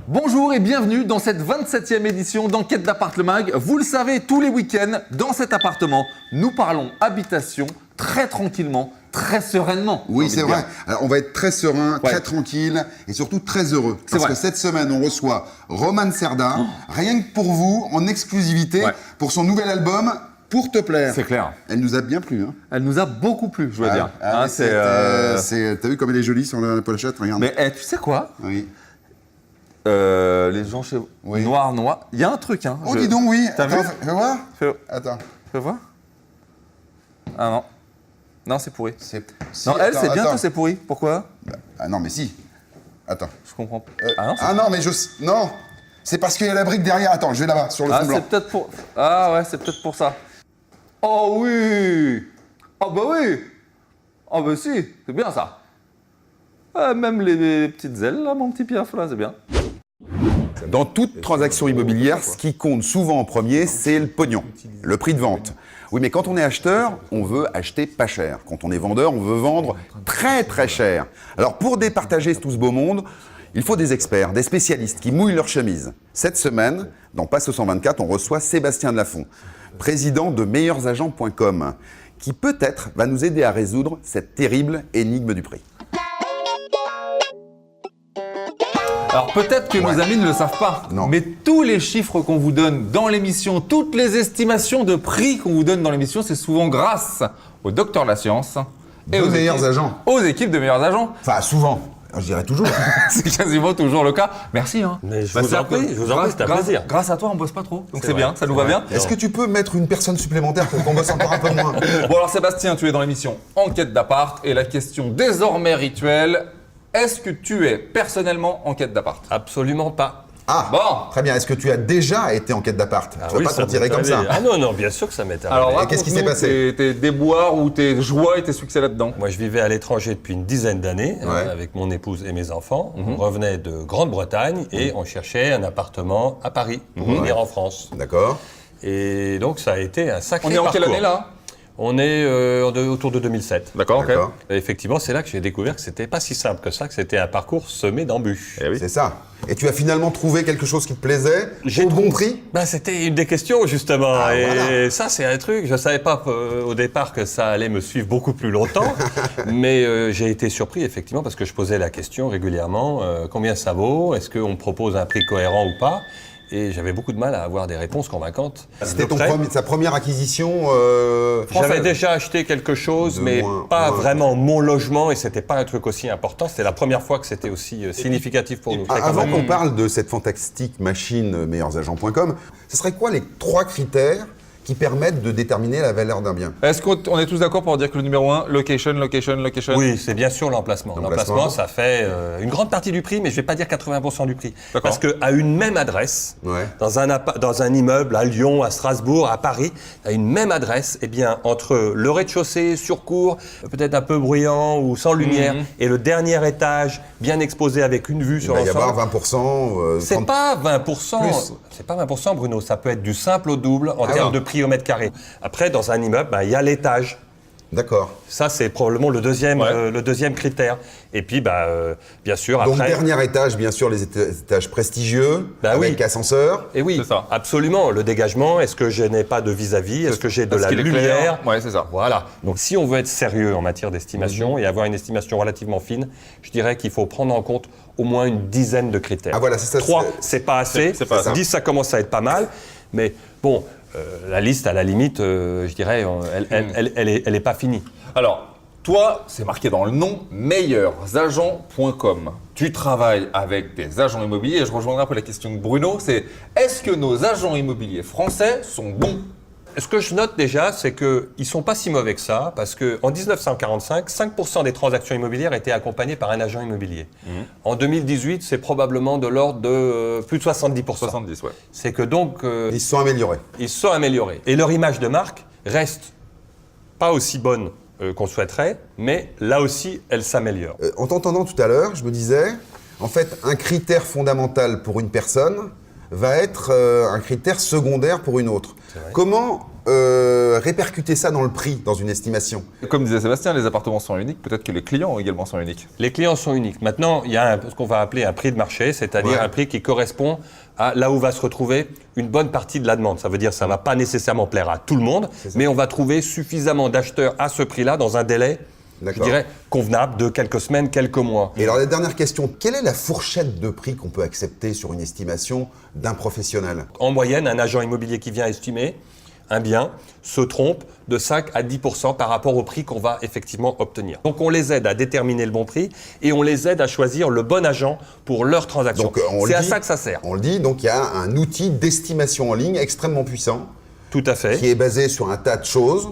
Bonjour et bienvenue dans cette 27e édition d'Enquête d'appart le mag. Vous le savez, tous les week-ends, dans cet appartement, nous parlons habitation très tranquillement, très sereinement. Oui, c'est vrai. Alors, on va être très serein, très tranquille et surtout très heureux. Parce que cette semaine, on reçoit Romane Cerda, rien que pour vous, en exclusivité, pour son nouvel album Pour te plaire. C'est clair. Elle nous a bien plu. Hein. Elle nous a beaucoup plu, je dois dire. T'as vu comme elle est jolie sur la pochette? Regarde. Mais tu sais quoi? Oui. Les gens chez Noir. Il y a un truc, hein. Oh, dis donc, oui. T'as vu? Fais voir. Attends. Fais voir. Ah non. Non, c'est pourri. Si, non, elle, attends, c'est bien, attends. toi, c'est pourri. Pourquoi? Ah non, mais si. Attends. Je comprends pas. Non. C'est parce qu'il y a la brique derrière. Attends, je vais là-bas, sur le fond blanc. C'est peut-être pour... Ah ouais, c'est peut-être pour ça. Oh oui! Ah bah oui! Ah bah si, c'est bien ça. Même les petites ailes, là, mon petit piaf, là, c'est bien. Dans toute transaction immobilière, ce qui compte souvent en premier, c'est le pognon, le prix de vente. Oui, mais quand on est acheteur, on veut acheter pas cher. Quand on est vendeur, on veut vendre très très cher. Alors pour départager tout ce beau monde, il faut des experts, des spécialistes qui mouillent leur chemise. Cette semaine, dans Passe au 124, on reçoit Sébastien Delafont, président de meilleursagents.com, qui peut-être va nous aider à résoudre cette terrible énigme du prix. Alors peut-être que nos amis ne le savent pas, mais tous les chiffres qu'on vous donne dans l'émission, toutes les estimations de prix qu'on vous donne dans l'émission, c'est souvent grâce au docteur de la science et aux meilleurs agents. Aux équipes de meilleurs agents. Enfin, souvent. Je dirais toujours. C'est quasiment toujours le cas. Merci. Hein. Mais je vous en prie, c'est un plaisir. Grâce à toi, on bosse pas trop. Donc c'est bien, ça nous va bien. Est-ce que tu peux mettre une personne supplémentaire pour qu'on bosse encore un peu moins? Bon alors Sébastien, tu es dans l'émission Enquête d'appart et la question désormais rituelle, est-ce que tu es personnellement en quête d'appart? Absolument pas. Ah, bon. Très bien. Est-ce que tu as déjà été en quête d'appart? Tu vas pas t'en tirer comme ça. Ah non, bien sûr que ça m'est arrivé. Alors, qu'est-ce qui s'est passé? Tes déboires ou tes joies et tes succès là-dedans? Moi, je vivais à l'étranger depuis une dizaine d'années avec mon épouse et mes enfants. On revenait de Grande-Bretagne et on cherchait un appartement à Paris pour venir en France. D'accord. Et donc, ça a été un sacré parcours. On est en quelle année là? On est autour de 2007. D'accord, ok. Et effectivement, c'est là que j'ai découvert que c'était pas si simple que ça, que c'était un parcours semé d'embûches. Eh oui. C'est ça. Et tu as finalement trouvé quelque chose qui te plaisait au bon prix? C'était une des questions, justement. Ah, et voilà. ça, c'est un truc. Je ne savais pas au départ que ça allait me suivre beaucoup plus longtemps. Mais j'ai été surpris, effectivement, parce que je posais la question régulièrement. Combien ça vaut? Est-ce qu'on me propose un prix cohérent ou pas? Et j'avais beaucoup de mal à avoir des réponses convaincantes. C'était sa première acquisition J'avais déjà acheté quelque chose, mais pas vraiment mon logement, et c'était pas un truc aussi important. C'était la première fois que c'était aussi significatif pour nous. Avant qu'on parle de cette fantastique machine meilleursagents.com, ce serait quoi les 3 critères qui permettent de déterminer la valeur d'un bien? Est-ce qu'on est tous d'accord pour dire que le numéro 1, location? Oui, c'est bien sûr l'emplacement. L'emplacement, ça fait une grande partie du prix, mais je ne vais pas dire 80% du prix. Parce qu'à une même adresse, dans un immeuble à Lyon, à Strasbourg, à Paris, à une même adresse, eh bien, entre le rez-de-chaussée, sur cour, peut-être un peu bruyant ou sans lumière, et le dernier étage, bien exposé avec une vue sur l'ensemble. Il va y avoir 20%. C'est pas 20%. C'est pas 20%, Bruno. Ça peut être du simple au double en termes de prix au mètre carré. Après, dans un immeuble, il y a l'étage. D'accord. Ça, c'est probablement le deuxième critère. Et puis, bien sûr, Donc, après... dernier étage, bien sûr, les étages prestigieux, avec ascenseur. Et oui, absolument. Le dégagement, est-ce que je n'ai pas de vis-à-vis? Est-ce que j'ai de la lumière? Ouais, c'est ça. Voilà. Donc, si on veut être sérieux en matière d'estimation et avoir une estimation relativement fine, je dirais qu'il faut prendre en compte au moins une dizaine de critères. Ah voilà, c'est ça. 3, c'est pas assez. C'est pas ça. 10, ça commence à être pas mal. Mais bon, la liste, à la limite, je dirais, elle est pas finie. Alors, toi, c'est marqué dans le nom, meilleursagents.com. Tu travailles avec des agents immobiliers et je rejoindrai un peu la question de Bruno, c'est est-ce que nos agents immobiliers français sont bons? Ce que je note déjà, c'est qu'ils ne sont pas si mauvais que ça, parce qu'en 1945, 5% des transactions immobilières étaient accompagnées par un agent immobilier. En 2018, c'est probablement de l'ordre de plus de 70%. 70, ouais. C'est que donc... Ils se sont améliorés. Ils se sont améliorés. Et leur image de marque reste pas aussi bonne qu'on souhaiterait, mais là aussi, elle s'améliore. En t'entendant tout à l'heure, je me disais, en fait, un critère fondamental pour une personne va être un critère secondaire pour une autre. Comment répercuter ça dans le prix, dans une estimation? Comme disait Sébastien, les appartements sont uniques, peut-être que les clients également sont uniques. Les clients sont uniques. Maintenant, il y a ce qu'on va appeler un prix de marché, c'est-à-dire un prix qui correspond à là où va se retrouver une bonne partie de la demande. Ça veut dire que ça ne va pas nécessairement plaire à tout le monde, mais on va trouver suffisamment d'acheteurs à ce prix-là dans un délai, je dirais, convenable de quelques semaines, quelques mois. Et alors la dernière question, quelle est la fourchette de prix qu'on peut accepter sur une estimation d'un professionnel? En moyenne, un agent immobilier qui vient estimer un bien se trompe de 5 à 10% par rapport au prix qu'on va effectivement obtenir. Donc on les aide à déterminer le bon prix et on les aide à choisir le bon agent pour leur transaction. C'est à ça que ça sert. On le dit, donc il y a un outil d'estimation en ligne extrêmement puissant. Tout à fait. Qui est basé sur un tas de choses,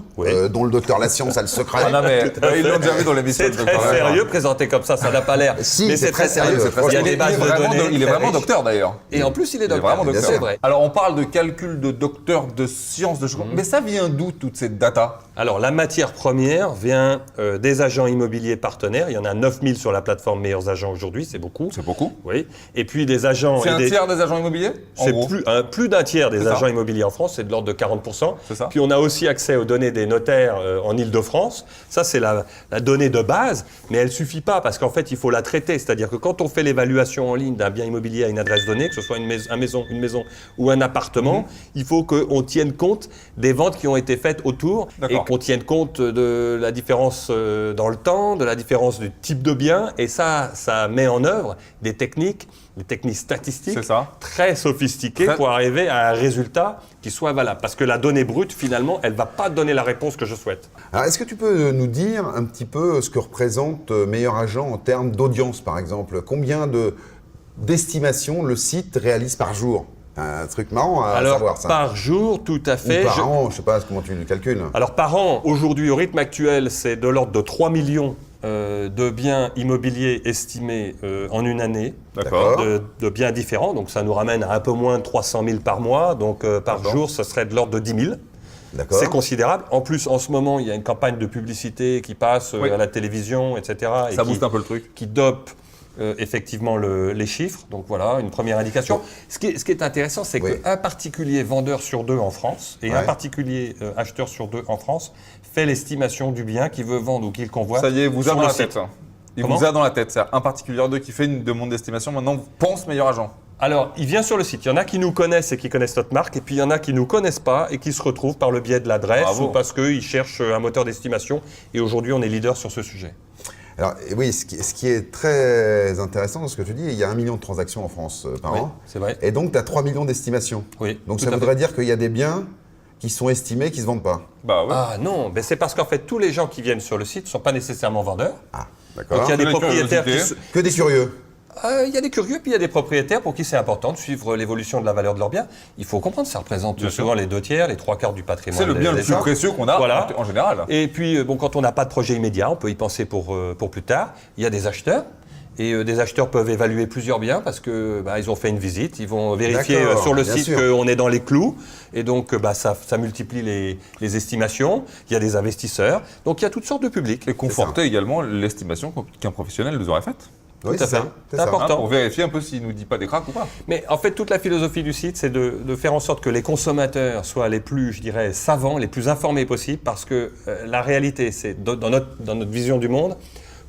dont le docteur La Science a le secret. Ah non, mais ils l'ont déjà vu dans l'émission. C'est très sérieux présenté comme ça n'a pas l'air. Si, mais c'est très sérieux. Il y a des bases de données. Il est vraiment docteur d'ailleurs. Et en plus, il est docteur. C'est vrai. Alors on parle de calcul de docteur de sciences de choses. Mais ça vient d'où toute cette data? Alors la matière première vient des agents immobiliers partenaires. Il y en a 9000 sur la plateforme Meilleurs Agents aujourd'hui, c'est beaucoup. C'est beaucoup. Oui. Et puis des agents... C'est un tiers des agents immobiliers? C'est plus d'un tiers des agents immobiliers en France, c'est de l'ordre de 40%. C'est ça. Puis on a aussi accès aux données des notaires en Île-de-France. Ça, c'est la donnée de base, mais elle ne suffit pas parce qu'en fait, il faut la traiter. C'est-à-dire que quand on fait l'évaluation en ligne d'un bien immobilier à une adresse donnée, que ce soit une maison ou un appartement, il faut qu'on tienne compte des ventes qui ont été faites autour et qu'on tienne compte de la différence dans le temps, de la différence du type de bien. Et ça met en œuvre des techniques statistiques très sophistiquées pour arriver à un résultat qui soit valable. Parce que la donnée brute, finalement, elle ne va pas donner la réponse que je souhaite. Alors, est-ce que tu peux nous dire un petit peu ce que représente Meilleur Agent en termes d'audience, par exemple? Combien d'estimations le site réalise par jour? Un truc marrant à savoir, ça. Par jour, tout à fait. Ou par an, je ne sais pas comment tu le calcules. Alors, par an, aujourd'hui, au rythme actuel, c'est de l'ordre de 3 millions de biens immobiliers estimés en une année, de biens différents. Donc ça nous ramène à un peu moins de 300 000 par mois. Donc par jour, ça serait de l'ordre de 10 000. C'est considérable. En plus, en ce moment, il y a une campagne de publicité qui passe à la télévision, etc. Ça booste un peu le truc. Qui dope effectivement les chiffres. Donc voilà, une première indication. Ce qui est intéressant, c'est qu'un particulier vendeur sur deux en France et un particulier acheteur sur deux en France fait l'estimation du bien qu'il veut vendre ou qu'il convoite. Ça y est, vous a dans la tête. Ça. Il vous a dans la tête. C'est un particulier d'eux qui fait une demande d'estimation. Maintenant, pense Meilleur Agent. Alors, il vient sur le site. Il y en a qui nous connaissent et qui connaissent notre marque, et puis il y en a qui ne nous connaissent pas et qui se retrouvent par le biais de l'adresse ou parce qu'ils cherchent un moteur d'estimation. Et aujourd'hui, on est leader sur ce sujet. Alors oui, ce qui est très intéressant dans ce que tu dis, il y a 1 million de transactions en France par an. C'est vrai. Et donc, tu as 3 millions d'estimations. Oui. Donc ça voudrait dire qu'il y a des biens qui sont estimés, qui ne se vendent pas. Ah non, c'est parce qu'en fait, tous les gens qui viennent sur le site ne sont pas nécessairement vendeurs. Ah, d'accord. Donc il y a des propriétaires que des curieux. Il y a des curieux, puis il y a des propriétaires pour qui c'est important de suivre l'évolution de la valeur de leur bien. Il faut comprendre, ça représente souvent les 2 tiers, les 3/4 du patrimoine. C'est le bien le plus précieux qu'on a en général. Et puis, quand on n'a pas de projet immédiat, on peut y penser pour plus tard. Il y a des acheteurs. Et des acheteurs peuvent évaluer plusieurs biens parce que ils ont fait une visite, ils vont vérifier sur le site qu'on est dans les clous. Et donc, ça multiplie les estimations. Il y a des investisseurs. Donc, il y a toutes sortes de publics. Et conforter également l'estimation qu'un professionnel nous aurait faite. Oui, Tout à fait. C'est important. Pour vérifier un peu s'il nous dit pas des cracks ou pas. Mais en fait, toute la philosophie du site, c'est de faire en sorte que les consommateurs soient les plus, je dirais, savants, les plus informés possibles, parce que la réalité, c'est dans notre vision du monde,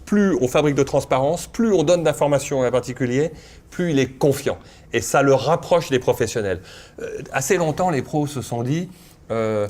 plus on fabrique de transparence, plus on donne d'informations à un particulier, plus il est confiant. Et ça le rapproche des professionnels. Assez longtemps, les pros se sont dit...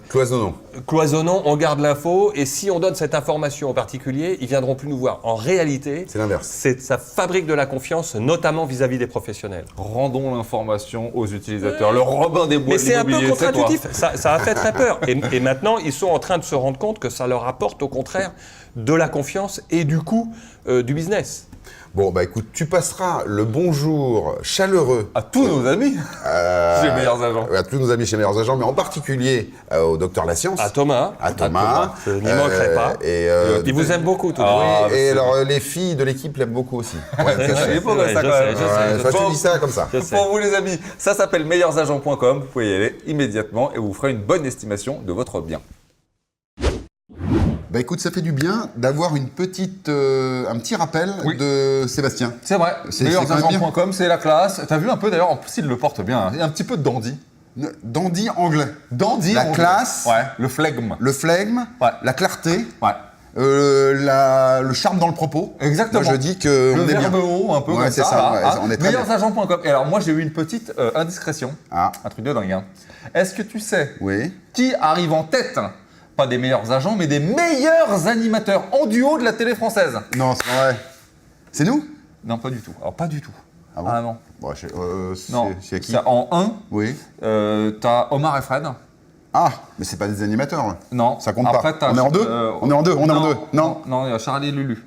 Cloisonnons, on garde l'info, et si on donne cette information aux particuliers, ils viendront plus nous voir. En réalité, c'est l'inverse. Ça fabrique de la confiance, notamment vis-à-vis des professionnels. Rendons l'information aux utilisateurs. Le Robin des Bois Mais c'est un peu l'immobilier, contre-intuitif. Ça a fait très peur. Et maintenant, ils sont en train de se rendre compte que ça leur apporte au contraire de la confiance et du coup du business. Bon, bah écoute, tu passeras le bonjour chaleureux à tous nos amis chez Meilleurs Agents. À tous nos amis chez Meilleurs Agents, mais en particulier au docteur La Science. À Thomas. Je n'y manquerai pas. Il vous aime beaucoup, tout oui, et alors, les filles de l'équipe l'aiment beaucoup aussi. Ouais, je dis ça comme ça. Pour vous, les amis, ça s'appelle meilleursagents.com. Vous pouvez y aller immédiatement et vous ferez une bonne estimation de votre bien. Bah écoute, ça fait du bien d'avoir un petit rappel de Sébastien. C'est vrai, meilleursagents.com, c'est la classe. T'as vu un peu d'ailleurs, en plus il le porte bien, hein. Il y a un petit peu de dandy. Dandy anglais. Dandy la anglais. Classe. Ouais, le flegme. Le flegme, la clarté. Ouais. Le charme dans le propos. Exactement. Moi, je dis que le on est bien. verbe haut, un peu comme c'est ça. ça on est très bien. Meilleursagents.com. Et alors moi j'ai eu une petite indiscrétion. Un truc de dingue. Hein. Est-ce que tu sais qui arrive en tête, pas des meilleurs agents, mais des meilleurs animateurs en duo de la télé française? Non, c'est vrai. C'est nous? Non, pas du tout. Alors pas du tout. Ah bon? Non. Bon, c'est qui? En 1, t'as Omar et Fred. Ah, mais c'est pas des animateurs là. Non. Ça compte pas. On est en deux. On est en deux. Non. Non, il y a Charlie et Lulu.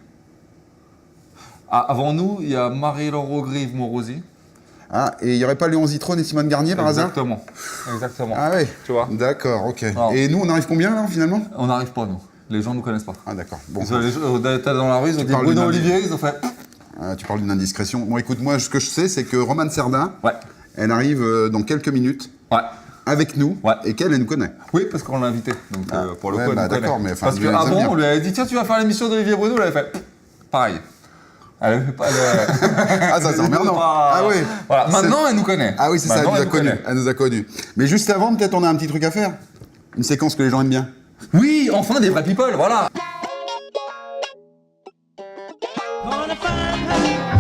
Avant nous, il y a Marie-Laure Grive Morosi. Ah, et il n'y aurait pas Léon Zitrone et Simone Garnier par hasard? Exactement. Ah oui. Tu vois? D'accord, ok. Et nous, on arrive combien là finalement? On n'arrive pas, nous. Les gens ne nous connaissent pas. Ah d'accord. Bon. T'as dans la rue, ils ont dit Bruno Olivier, ils ont fait... tu parles d'une indiscrétion. Bon, écoute, moi, ce que je sais, c'est que Romane Cerda, elle arrive dans quelques minutes. Avec nous, et qu'elle nous connaît. Oui, parce qu'on l'a invitée. Donc, pour le coup, elle nous d'accord, connaît. mais parce qu'avant, on lui avait dit, tiens, tu vas faire l'émission d'Olivier Bruno, elle avait fait pareil. Elle avait pas Ah, ça c'est emmerdant. Ah oui. Voilà. Maintenant, elle nous connaît. Ah oui, c'est ça, elle nous a connus. Mais juste avant, peut-être, on a un petit truc à faire. Une séquence que les gens aiment bien. Oui, enfin, des vrais people, voilà.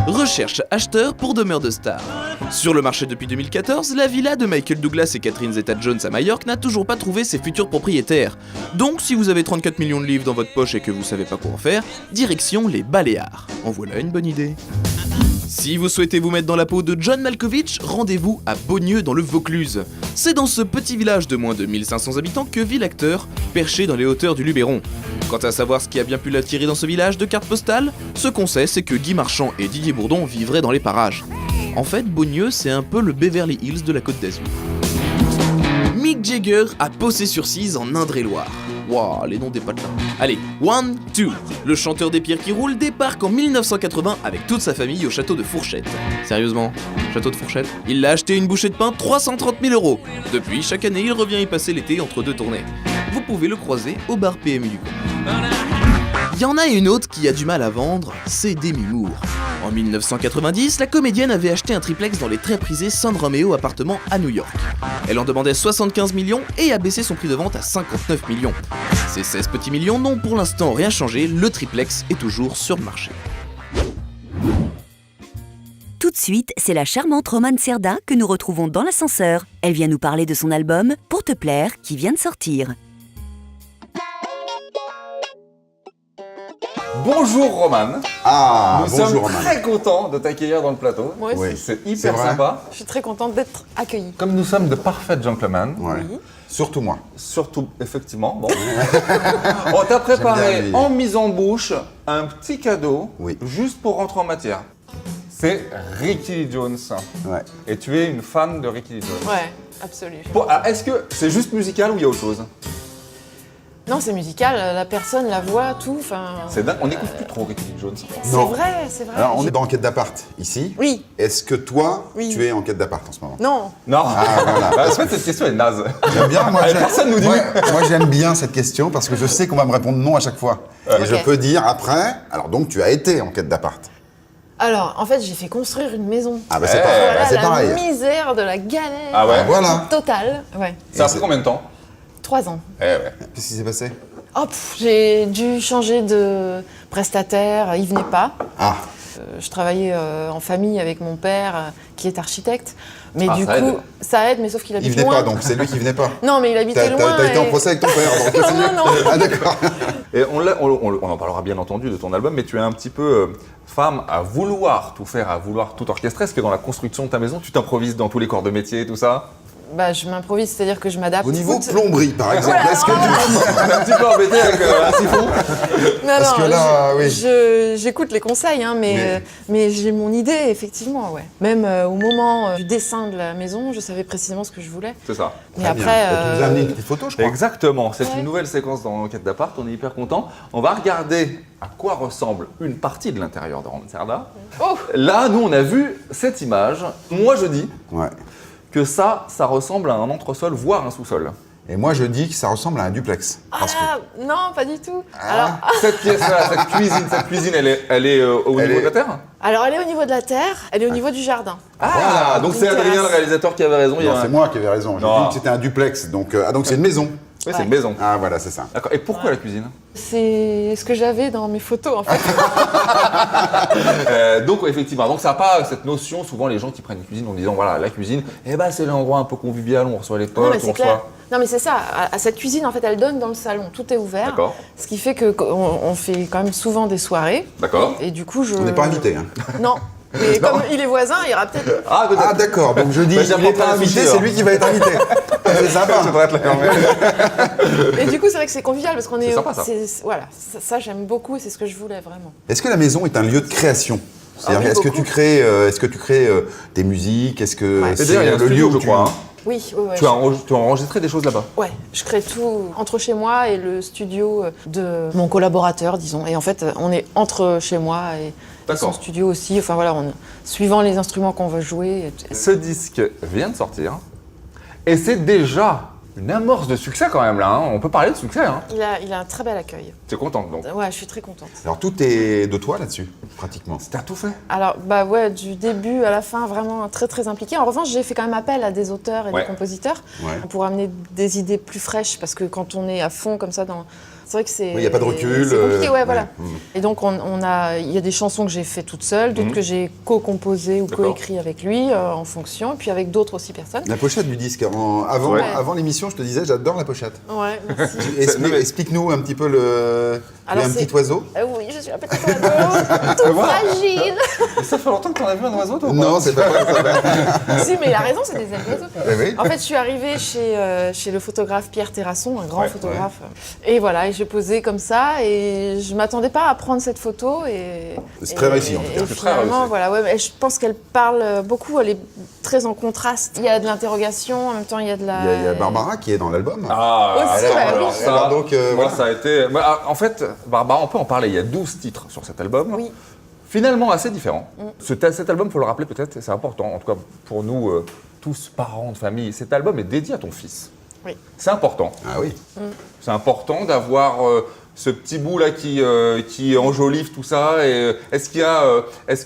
Recherche acheteur pour demeure de star. Sur le marché depuis 2014, la villa de Michael Douglas et Catherine Zeta-Jones à Majorque n'a toujours pas trouvé ses futurs propriétaires. Donc si vous avez 34 millions de livres dans votre poche et que vous savez pas quoi en faire, direction les Baléares. En voilà une bonne idée. Si vous souhaitez vous mettre dans la peau de John Malkovich, rendez-vous à Beaugneux dans le Vaucluse. C'est dans ce petit village de moins de 1500 habitants que vit l'acteur, perché dans les hauteurs du Luberon. Quant à savoir ce qui a bien pu l'attirer dans ce village de cartes postales, ce qu'on sait c'est que Guy Marchand et Didier Bourdon vivraient dans les parages. En fait, Beaugneux c'est un peu le Beverly Hills de la Côte d'Azur. Mick Jagger a Possé-sur-Cise en Indre-et-Loire. Waouh, les noms des patelins. Allez, 1, 2. Le chanteur des pierres qui roulent débarque en 1980 avec toute sa famille au château de Fourchette. Sérieusement, château de Fourchette? Il l'a acheté une bouchée de pain 330 000 €. Depuis, chaque année, il revient y passer l'été entre deux tournées. Vous pouvez le croiser au bar PMU du coin. Il y en a une autre qui a du mal à vendre, c'est Demi Moore. En 1990, la comédienne avait acheté un triplex dans les très prisés San Romeo appartements à New York. Elle en demandait 75 millions et a baissé son prix de vente à 59 millions. Ces 16 petits millions n'ont pour l'instant rien changé, le triplex est toujours sur le marché. Tout de suite, c'est la charmante Romane Cerda que nous retrouvons dans l'ascenseur. Elle vient nous parler de son album « Pour te plaire » qui vient de sortir. Bonjour Romane. Ah, nous sommes très contents de t'accueillir dans le plateau. Moi aussi. C'est hyper sympa. Je suis très contente d'être accueillie. Comme nous sommes de parfaits gentlemen. Oui. Surtout moi. Surtout, effectivement. Bon. On t'a préparé en mise en bouche un petit cadeau juste pour rentrer en matière. C'est Ricky Lee Jones. Et tu es une fan de Ricky Lee Jones. Ouais, absolument. Bon, est-ce que c'est juste musical ou il y a autre chose? Non, c'est musical, la personne, la voix, tout. C'est dingue, on n'écoute plus trop Ricky Lee Jones. C'est vrai, c'est vrai. Alors, on est dans Enquête d'appart ici. Oui. Est-ce que toi, tu es en quête d'appart en ce moment? Non. Non. Ah, voilà. En fait, cette question est naze. J'aime bien, moi. Personne nous dit. Moi, j'aime bien cette question parce que je sais qu'on va me répondre non à chaque fois. Et je peux dire après, alors donc tu as été en quête d'appart. Alors, en fait, j'ai fait construire une maison. Ah bah c'est pareil. Voilà, c'est la pareil. misère de la galère. Ah ouais, voilà. Totale. Ouais. Ça a pris combien de temps? 3 ans. Qu'est-ce qui s'est passé? Oh, j'ai dû changer de prestataire, il venait pas. Ah. Je travaillais en famille avec mon père qui est architecte. Mais du ça coup, aide. ça aide, mais sauf qu'il habite Il venait loin. pas, donc c'est lui qui venait pas. Non, mais il habitait loin. T'as été en procès avec ton père, donc c'est Non, non. Ah d'accord. Et on en parlera bien entendu de ton album, mais tu es un petit peu femme à vouloir tout faire, à vouloir tout orchestrer. Est-ce que dans la construction de ta maison, tu t'improvises dans tous les corps de métier et tout ça? Bah, je m'improvise, c'est-à-dire que je m'adapte. Au niveau plomberie, par exemple, Voilà. est-ce que On est un petit peu embêté avec un siphon. Non, Parce que là, oui. j'écoute les conseils, hein, mais j'ai mon idée, effectivement, ouais. Même au moment du dessin de la maison, je savais précisément ce que je voulais. C'est ça. Mais après, tu nous as amené une petite photo, je crois. Exactement, c'est Ouais. une nouvelle séquence dans Enquête d'appart, on est hyper content. On va regarder à quoi ressemble une partie de l'intérieur de Ramsarda. Oh. Là, nous, on a vu cette image. Moi, je dis Ouais. que ça ressemble à un entresol, voire un sous-sol. Et moi, je dis que ça ressemble à un duplex. Parce que Ah, non, pas du tout. Alors, Cette pièce-là, cette cuisine, elle est au niveau de la terre? alors, elle est au niveau de la terre, elle est au niveau du jardin. Ah, donc c'est Une Adrien, le terrasse. réalisateur, qui avait raison. non, c'est moi qui avais raison. J'ai Non. dit que c'était un duplex. Donc, donc c'est une maison. Oui, c'est une maison. Ah voilà, c'est ça. D'accord. Et pourquoi la cuisine? C'est ce que j'avais dans mes photos, en fait. Donc effectivement, donc ça n'a pas cette notion, souvent les gens qui prennent une cuisine en disant voilà, la cuisine, eh ben, c'est l'endroit un peu convivial, on reçoit les Non, potes, mais on c'est clair. reçoit... Non, mais c'est ça. À cette cuisine, en fait, elle donne dans le salon. Tout est ouvert. D'accord. Ce qui fait qu'on fait quand même souvent des soirées. D'accord. Et du coup, je... On n'est pas invité. Hein. Non. Mais comme il est voisin, il y aura peut-être... Ah, peut-être. Ah d'accord, donc je dis, Bah, il n'est j'apporterai pas un invité, sushi, c'est alors. lui qui va être invité. C'est sympa. Ça devrait être là quand même. Et du coup, c'est vrai que c'est convivial parce qu'on est... C'est sympa, ça. Voilà, ça j'aime beaucoup et c'est ce que je voulais vraiment. Est-ce que la maison est un lieu de création? C'est-à-dire, oui, est-ce que beaucoup. tu crées des musiques? Est-ce que Ouais. Et c'est d'ailleurs, il y a un le lieu studio, où je tu... crois. Hein. Oui, ouais, Tu as enregistré des choses là-bas? Ouais, je crée tout entre chez moi et le studio de mon collaborateur, disons. Et en fait, on est entre chez moi et son studio aussi. Enfin voilà, suivant les instruments qu'on veut jouer. Ce disque vient de sortir et c'est déjà une amorce de succès quand même là. Hein. On peut parler de succès. Hein. Il a un très bel accueil. T'es contente donc? Ouais, je suis très contente. Alors tout est de toi là-dessus, pratiquement. T'as tout fait? Alors, bah ouais, du début à la fin, vraiment très très impliqué. En revanche, j'ai fait quand même appel à des auteurs et Ouais. des compositeurs Ouais. pour amener des idées plus fraîches parce que quand on est à fond comme ça dans... C'est vrai que c'est... Oui, il n'y a pas de recul. C'est compliqué, ouais, voilà. ouais. Et donc, il y a des chansons que j'ai fait toute seule, d'autres que j'ai co-composées ou D'accord. co-écrit avec lui en fonction, et puis avec d'autres aussi personnes. La pochette du disque. Ouais. Avant l'émission, je te disais, j'adore la pochette. Ouais, merci. Explique-nous un petit peu Alors, un c'est- petit oiseau. Oui, je suis un petit oiseau, tout fragile. Ça fait longtemps que t'en as vu un oiseau toi? Non, c'est pas vrai. Si, mais il a raison, c'est des ailes d'oiseau. Eh oui. En fait, je suis arrivée chez le photographe Pierre Terrasson, un grand Ouais, photographe. Et voilà, et j'ai posé comme ça, et je m'attendais pas à prendre cette photo. C'est très réussi, en tout cas. Et C'est très finalement, réussi. voilà, ouais, mais je pense qu'elle parle beaucoup, elle est très en contraste. Il y a de l'interrogation, en même temps, il y a de la... Il y a Barbara qui est dans l'album. Ah, Aussi, alors, bah oui. alors ça, Alors donc, moi, voilà. ça a été... En fait, Barbara, on peut en parler, il y a 12 titres sur cet album. Oui. Finalement assez différents. Cet album, il faut le rappeler peut-être, c'est important, en tout cas pour nous, tous parents de famille, cet album est dédié à ton fils. Oui. C'est important. Ah oui. C'est important d'avoir ce petit bout là qui enjolive tout ça. Et est-ce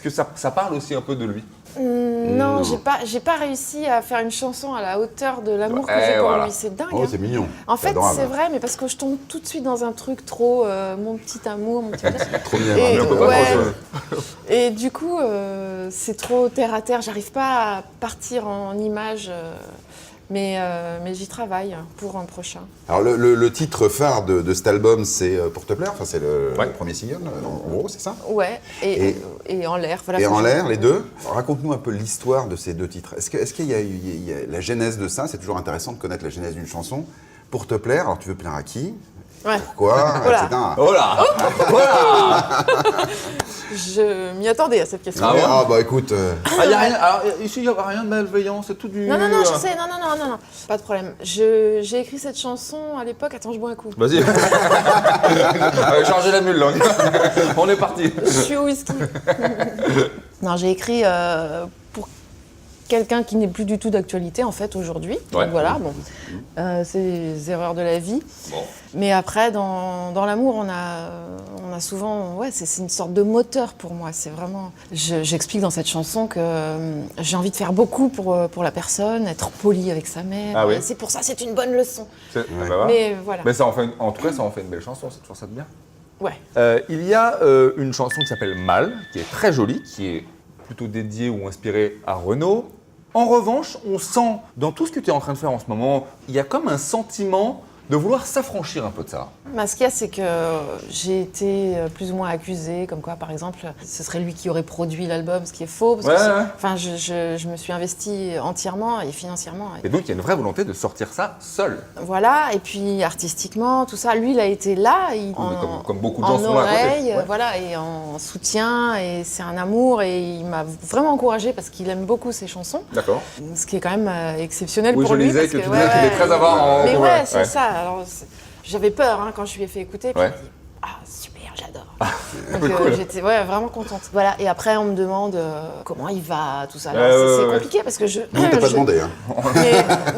que ça parle aussi un peu de lui? Non, j'ai pas réussi à faire une chanson à la hauteur de l'amour que Eh, j'ai pour voilà. lui. C'est dingue. Oh, hein. c'est mignon. En fait, adorable. c'est vrai, mais parce que je tombe tout de suite dans un truc trop mon petit amour, mon petit... Trop mignon. Et, hein. on peut pas ouais. trop Et du coup, c'est trop terre à terre. J'arrive pas à partir en images, mais j'y travaille pour un prochain. Alors le titre phare de cet album, c'est Pour te plaire. Enfin, c'est le Ouais. premier single. En gros, c'est ça. Ouais, et en l'air. Voilà, Et faut en que l'air, les deux. Raconte-nous un peu l'histoire de ces deux titres. Est-ce qu'il y a la genèse de ça? C'est toujours intéressant de connaître la genèse d'une chanson. Pour te plaire, alors tu veux plaire à qui? Ouais. Pourquoi? Voilà. Etc. Oh là Voilà. Je m'y attendais à cette question. Ah ouais. Ah bah écoute, Y a rien, alors, ici, il n'y a rien de malveillant, c'est tout du... Non, je sais, non, pas de problème. J'ai écrit cette chanson à l'époque, attends, je bois un coup. Vas-y. Chargez la mule, là. On est parti. Je suis au whisky. Non, j'ai écrit quelqu'un qui n'est plus du tout d'actualité en fait aujourd'hui. Ouais. Donc voilà, bon, c'est les erreurs de la vie. Bon. Mais après, dans l'amour, on a souvent, c'est une sorte de moteur pour moi. C'est vraiment, j'explique dans cette chanson que j'ai envie de faire beaucoup pour la personne, être poli avec sa mère. Ah oui. C'est pour ça, c'est une bonne leçon. Mais voilà. Mais ça en tout cas, ça en fait une belle chanson. C'est toujours ça de bien. Ouais. Il y a une chanson qui s'appelle Mal, qui est très jolie, qui est plutôt dédiée ou inspirée à Renaud. En revanche, on sent, dans tout ce que tu es en train de faire en ce moment, il y a comme un sentiment de vouloir s'affranchir un peu de ça. Ce qu'il y a, c'est que j'ai été plus ou moins accusée, comme quoi, par exemple, ce serait lui qui aurait produit l'album, ce qui est faux. Parce que je me suis investie entièrement et financièrement. Et donc, il y a une vraie volonté de sortir ça seul. Voilà, et puis artistiquement, tout ça. Lui, il a été là, comme beaucoup de gens sont là à côté. Voilà, et en soutien, et c'est un amour, et il m'a vraiment encouragée parce qu'il aime beaucoup ses chansons. D'accord. Ce qui est quand même exceptionnel pour lui. Oui, je disais que tu disais qu'il est très avare en... Mais c'est ça. Alors, j'avais peur quand je lui ai fait écouter. Puis je me dis, super, j'adore. Donc j'étais vraiment contente. Voilà. Et après, on me demande comment il va, tout ça. C'est compliqué parce que je. Non, t'as pas demandé. Hein.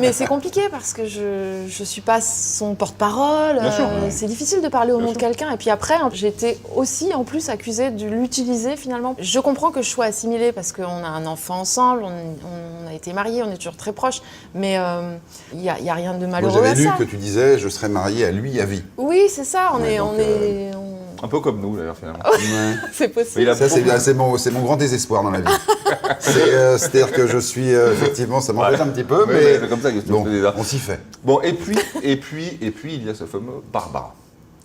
Mais c'est compliqué parce que je suis pas son porte-parole. C'est difficile de parler au nom de quelqu'un. Et puis après, j'ai été aussi en plus accusée de l'utiliser finalement. Je comprends que je sois assimilée parce qu'on a un enfant ensemble, on a été mariés, on est toujours très proches. Mais il y a rien de malheureux à ça. Moi, j'avais lu que tu disais, je serais mariée à lui à vie. Oui, c'est ça. On est un peu comme nous d'ailleurs finalement. C'est possible. Ça c'est mon grand désespoir dans la vie. C'est-à-dire que je suis effectivement, ça m'embête un petit peu, mais c'est comme ça que bon, on s'y fait. Bon, et puis il y a ce fameux Barbara.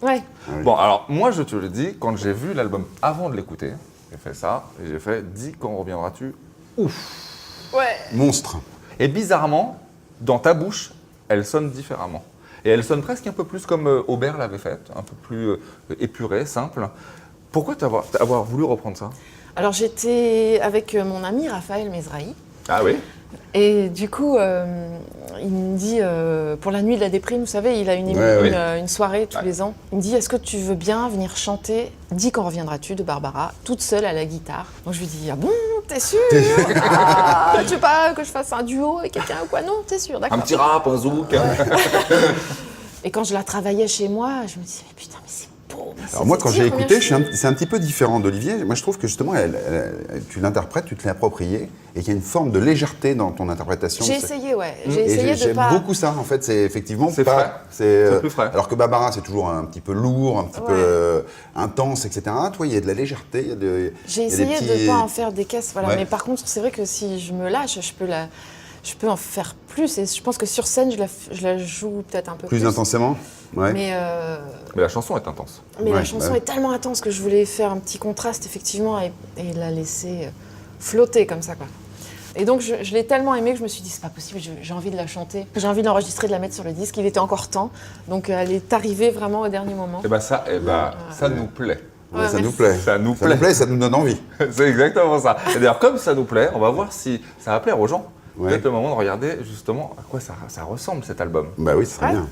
Ouais. Bon, alors moi je te le dis, quand j'ai vu l'album avant de l'écouter, j'ai fait ça et j'ai fait « Dis quand reviendras-tu ?» Ouf. Ouais. Monstre. Et bizarrement, dans ta bouche, elle sonne différemment. Et elle sonne presque un peu plus comme Aubert l'avait faite, un peu plus épurée, simple. Pourquoi avoir voulu reprendre ça? Alors j'étais avec mon ami Raphaël Mesrahi. Ah oui. Et du coup, il me dit, pour la nuit de la déprime, vous savez, il a une soirée tous les ans. Il me dit, est-ce que tu veux bien venir chanter « Dis quand reviendras-tu » de Barbara, toute seule à la guitare. Donc je lui dis, ah bon, t'es sûr? Tu veux pas que je fasse un duo avec quelqu'un ou quoi? Non, t'es sûr, d'accord. Un petit rap, un zouk. Et quand je la travaillais chez moi, je me disais, mais putain, mais c'est beau. Alors moi, quand j'ai écouté, c'est un petit peu différent d'Olivier. Moi, je trouve que justement, tu l'interprètes, tu te l'es approprié, et qu'il y a une forme de légèreté dans ton interprétation. J'ai essayé, J'ai essayé de pas... J'aime beaucoup ça, en fait. C'est effectivement c'est pas... frais. C'est plus frais. Alors que Barbara, c'est toujours un petit peu lourd, un petit peu intense, etc. Toi, il y a de la légèreté, il y a J'ai essayé de ne pas en faire des caisses, voilà. Mais par contre, c'est vrai que si je me lâche, je peux en faire plus. Et je pense que sur scène, je la joue peut-être un peu plus. Plus intensément. Ouais. Mais la chanson est intense. Mais la chanson est tellement intense que je voulais faire un petit contraste, effectivement, et la laisser flotter comme ça, quoi. Et donc, je l'ai tellement aimée que je me suis dit, c'est pas possible, j'ai envie de la chanter. J'ai envie de l'enregistrer, de la mettre sur le disque. Il était encore temps. Donc, elle est arrivée vraiment au dernier moment. Et ça nous plaît. Ouais, ça nous plaît. Ça nous plaît, ça nous donne envie. C'est exactement ça. Et d'ailleurs, comme ça nous plaît, on va voir si ça va plaire aux gens. Peut-être le moment de regarder justement à quoi ça ressemble cet album. Bah oui, c'est très bien.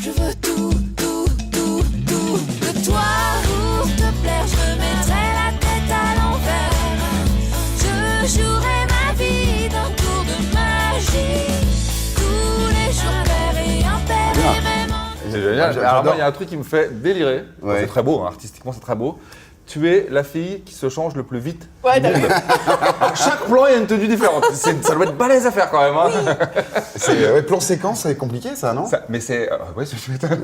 Je veux tout de toi pour te plaire. Je me mettrai la tête à l'envers. Je jouerai ma vie d'un tour de magie. Tous les jours père et impair et même. C'est génial. Alors moi, il y a un truc qui me fait délirer. C'est très beau, artistiquement c'est très beau. Tu es la fille qui se change le plus vite du monde. À chaque plan, il y a une tenue différente. Ça doit être balèze à faire quand même. Hein. Plan séquence, c'est compliqué ça, non? Mais c'est... oui, je m'étonne.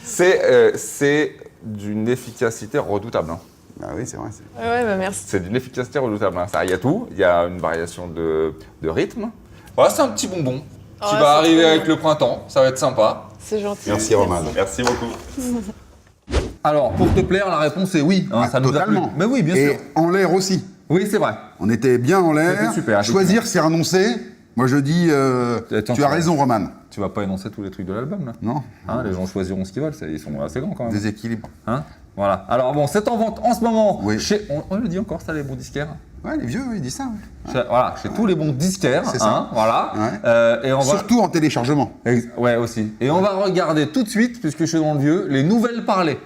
C'est d'une efficacité redoutable. Hein. Ah oui, c'est vrai. Merci. C'est d'une efficacité redoutable. Hein. Il y a tout. Il y a une variation de rythme. Voilà, c'est un petit bonbon qui va arriver avec le printemps. Ça va être sympa. C'est gentil. Merci Roman. Merci beaucoup. Alors, pour te plaire, la réponse est oui. Hein, ça nous totalement. A plu. Mais oui, bien sûr. Et en l'air aussi. Oui, c'est vrai. On était bien en l'air. C'était super. Choisir, c'est renoncer. Moi, je dis, tu as raison, Roman. Tu vas pas énoncer tous les trucs de l'album, là? Non. Hein, les gens choisiront ce qu'ils veulent. Ils sont assez grands, quand même. Déséquilibre. Hein, voilà. Alors, bon, c'est en vente en ce moment. Oui. On le dit encore, ça, les bons disquaires? Ouais, les vieux, ils disent ça. Ouais. Voilà, chez tous les bons disquaires. C'est ça. Voilà. Ouais. Et surtout en téléchargement. Ouais, aussi. Et on va regarder tout de suite, puisque je suis dans le vieux, les nouvelles parlées.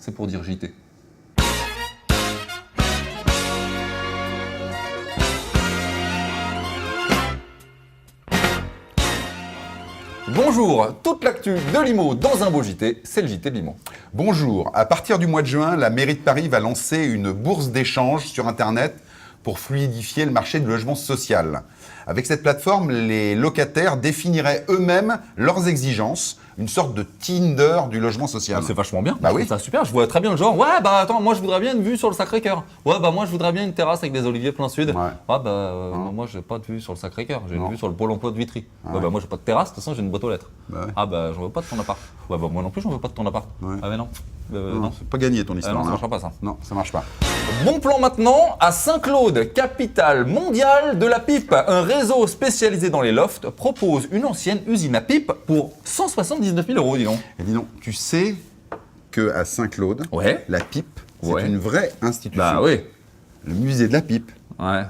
C'est pour dire JT. Bonjour, toute l'actu de Limo dans un beau JT, c'est le JT de Limo. Bonjour, à partir du mois de juin, la mairie de Paris va lancer une bourse d'échange sur Internet pour fluidifier le marché du logement social. Avec cette plateforme, les locataires définiraient eux-mêmes leurs exigences, une sorte de Tinder du logement social. C'est vachement bien. Bah oui. C'est super. Je vois très bien le genre. Ouais, bah attends, moi je voudrais bien une vue sur le Sacré-Cœur. Ouais, bah moi je voudrais bien une terrasse avec des oliviers plein sud. Ouais, moi j'ai pas de vue sur le Sacré-Cœur. J'ai une vue sur le pôle emploi de Vitry. Ouais, bah moi j'ai pas de terrasse. De toute façon, j'ai une boîte aux lettres. Bah ouais. Ah bah j'en veux pas de ton appart. Ouais, bah moi non plus j'en veux pas de ton appart. Ouais. Ah mais non. Non, c'est pas gagné ton histoire. non, ça hein. marchera pas ça. Non, ça marche pas. Bon plan maintenant à Saint-Claude, capitale mondiale de la pipe. Un réseau spécialisé dans les lofts propose une ancienne usine à pipe pour 179 000 €, dis donc. Et dis donc, tu sais qu'à Saint-Claude, Ouais. la pipe, c'est Ouais. une vraie institution. Bah oui. Le musée de la pipe, Ouais.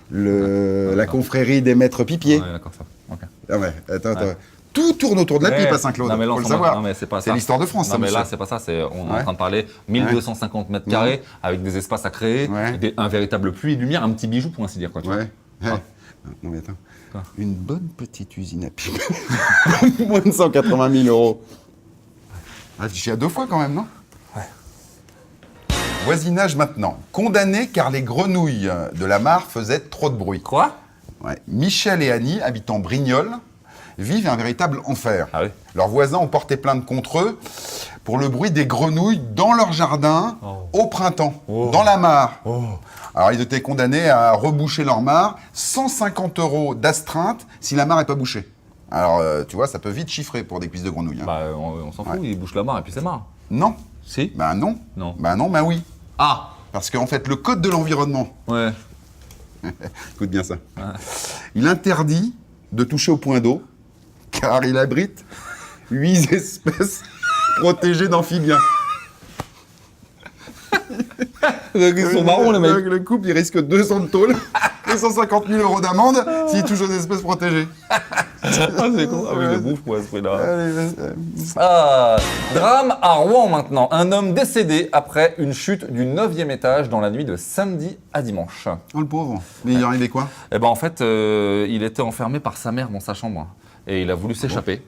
la confrérie des maîtres pipiers. Ouais, d'accord, ça. Ok. Ah ouais, attends. Ouais. Tout tourne autour de la pipe Ouais. à Saint-Claude, Non mais là, faut on le s'en savoir. non, mais c'est pas C'est ça. l'histoire de France, Non ça, mais là, monsieur. c'est pas ça. On est Ouais. en train de parler 1250 mètres carrés avec des espaces à créer, un véritable pluie et lumière, un petit bijou pour ainsi dire. Quoi, tu vois. Ouais. Ah. Non mais attends. Quoi Une bonne petite usine à pipe. Moins de 180 000 €. Ah, j'y ai 2 fois quand même, non? Ouais. Voisinage maintenant. Condamné car les grenouilles de la mare faisaient trop de bruit. Quoi? Ouais. Michel et Annie, habitant Brignoles, vivent un véritable enfer. Ah oui. Leurs voisins ont porté plainte contre eux pour le bruit des grenouilles dans leur jardin au printemps, dans la mare. Alors ils étaient condamnés à reboucher leur mare, 150 € d'astreinte si la mare n'est pas bouchée. Alors tu vois, ça peut vite chiffrer pour des cuisses de grenouilles. Hein. Bah on s'en fout, ils bouchent la mare et puis c'est marre. Non. Si? Bah non. Non. Bah non, bah oui. Ah. Parce qu'en fait, le code de l'environnement, Ouais. écoute bien ça, il interdit de toucher au point d'eau car il abrite 8 espèces protégées d'amphibiens. Ils sont marrons les mecs. Le couple, il risque 2 ans de tôle et 150 000 € d'amende s'il touche aux espèces protégées. Ah c'est con. Ah oui, le bouffe quoi ce prix-là. Allez, vas-y. Ah, drame à Rouen maintenant. Un homme décédé après une chute du 9e étage dans la nuit de samedi à dimanche. Oh le pauvre. Mais il est arrivé quoi? Eh ben en fait, il était enfermé par sa mère dans sa chambre et il a voulu s'échapper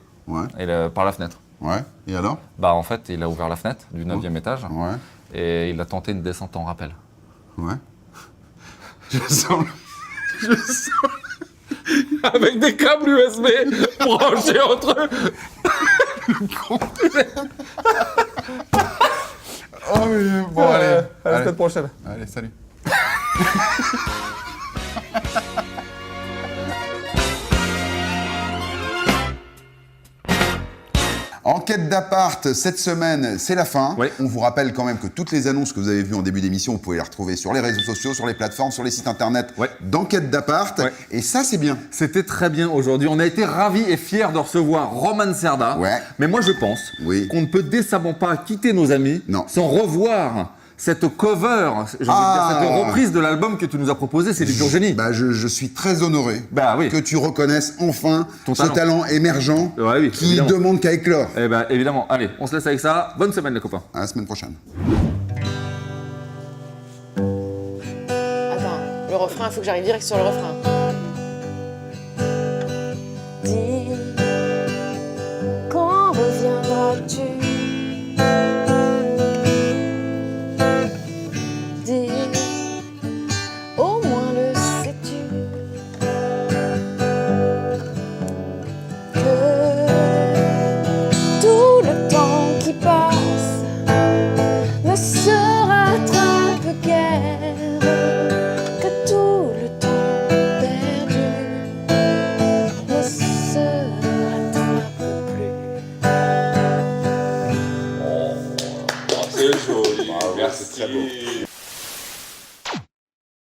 par la fenêtre. Ouais. Et alors? Bah en fait, il a ouvert la fenêtre du 9e étage Ouais. et il a tenté une descente en rappel. Ouais. Je sens... Avec des câbles USB branchés entre eux. Oh mais bon, allez. À la semaine prochaine. Allez, salut. Enquête d'appart, cette semaine, c'est la fin. Oui. On vous rappelle quand même que toutes les annonces que vous avez vues en début d'émission, vous pouvez les retrouver sur les réseaux sociaux, sur les plateformes, sur les sites internet d'Enquête d'appart. Ouais. Et ça, c'est bien. C'était très bien aujourd'hui. On a été ravis et fiers de recevoir Roman Serda. Ouais. Mais moi, je pense qu'on ne peut décemment pas quitter nos amis sans revoir cette cover, cette reprise de l'album que tu nous as proposé. C'est du pur génie. Bah, je suis très honoré que tu reconnaisses enfin ton talent émergent qui évidemment. demande qu'à éclore. Eh ben, évidemment. Allez, on se laisse avec ça. Bonne semaine, les copains. À la semaine prochaine. Attends, le refrain, il faut que j'arrive direct sur le refrain. Dis, quand reviendras-tu? Dis, au moins le sais-tu, que tout le temps qui passe ne se rattrape guère, que tout le temps perdu ne se rattrape plus. C'est joli. Merci. C'est très beau.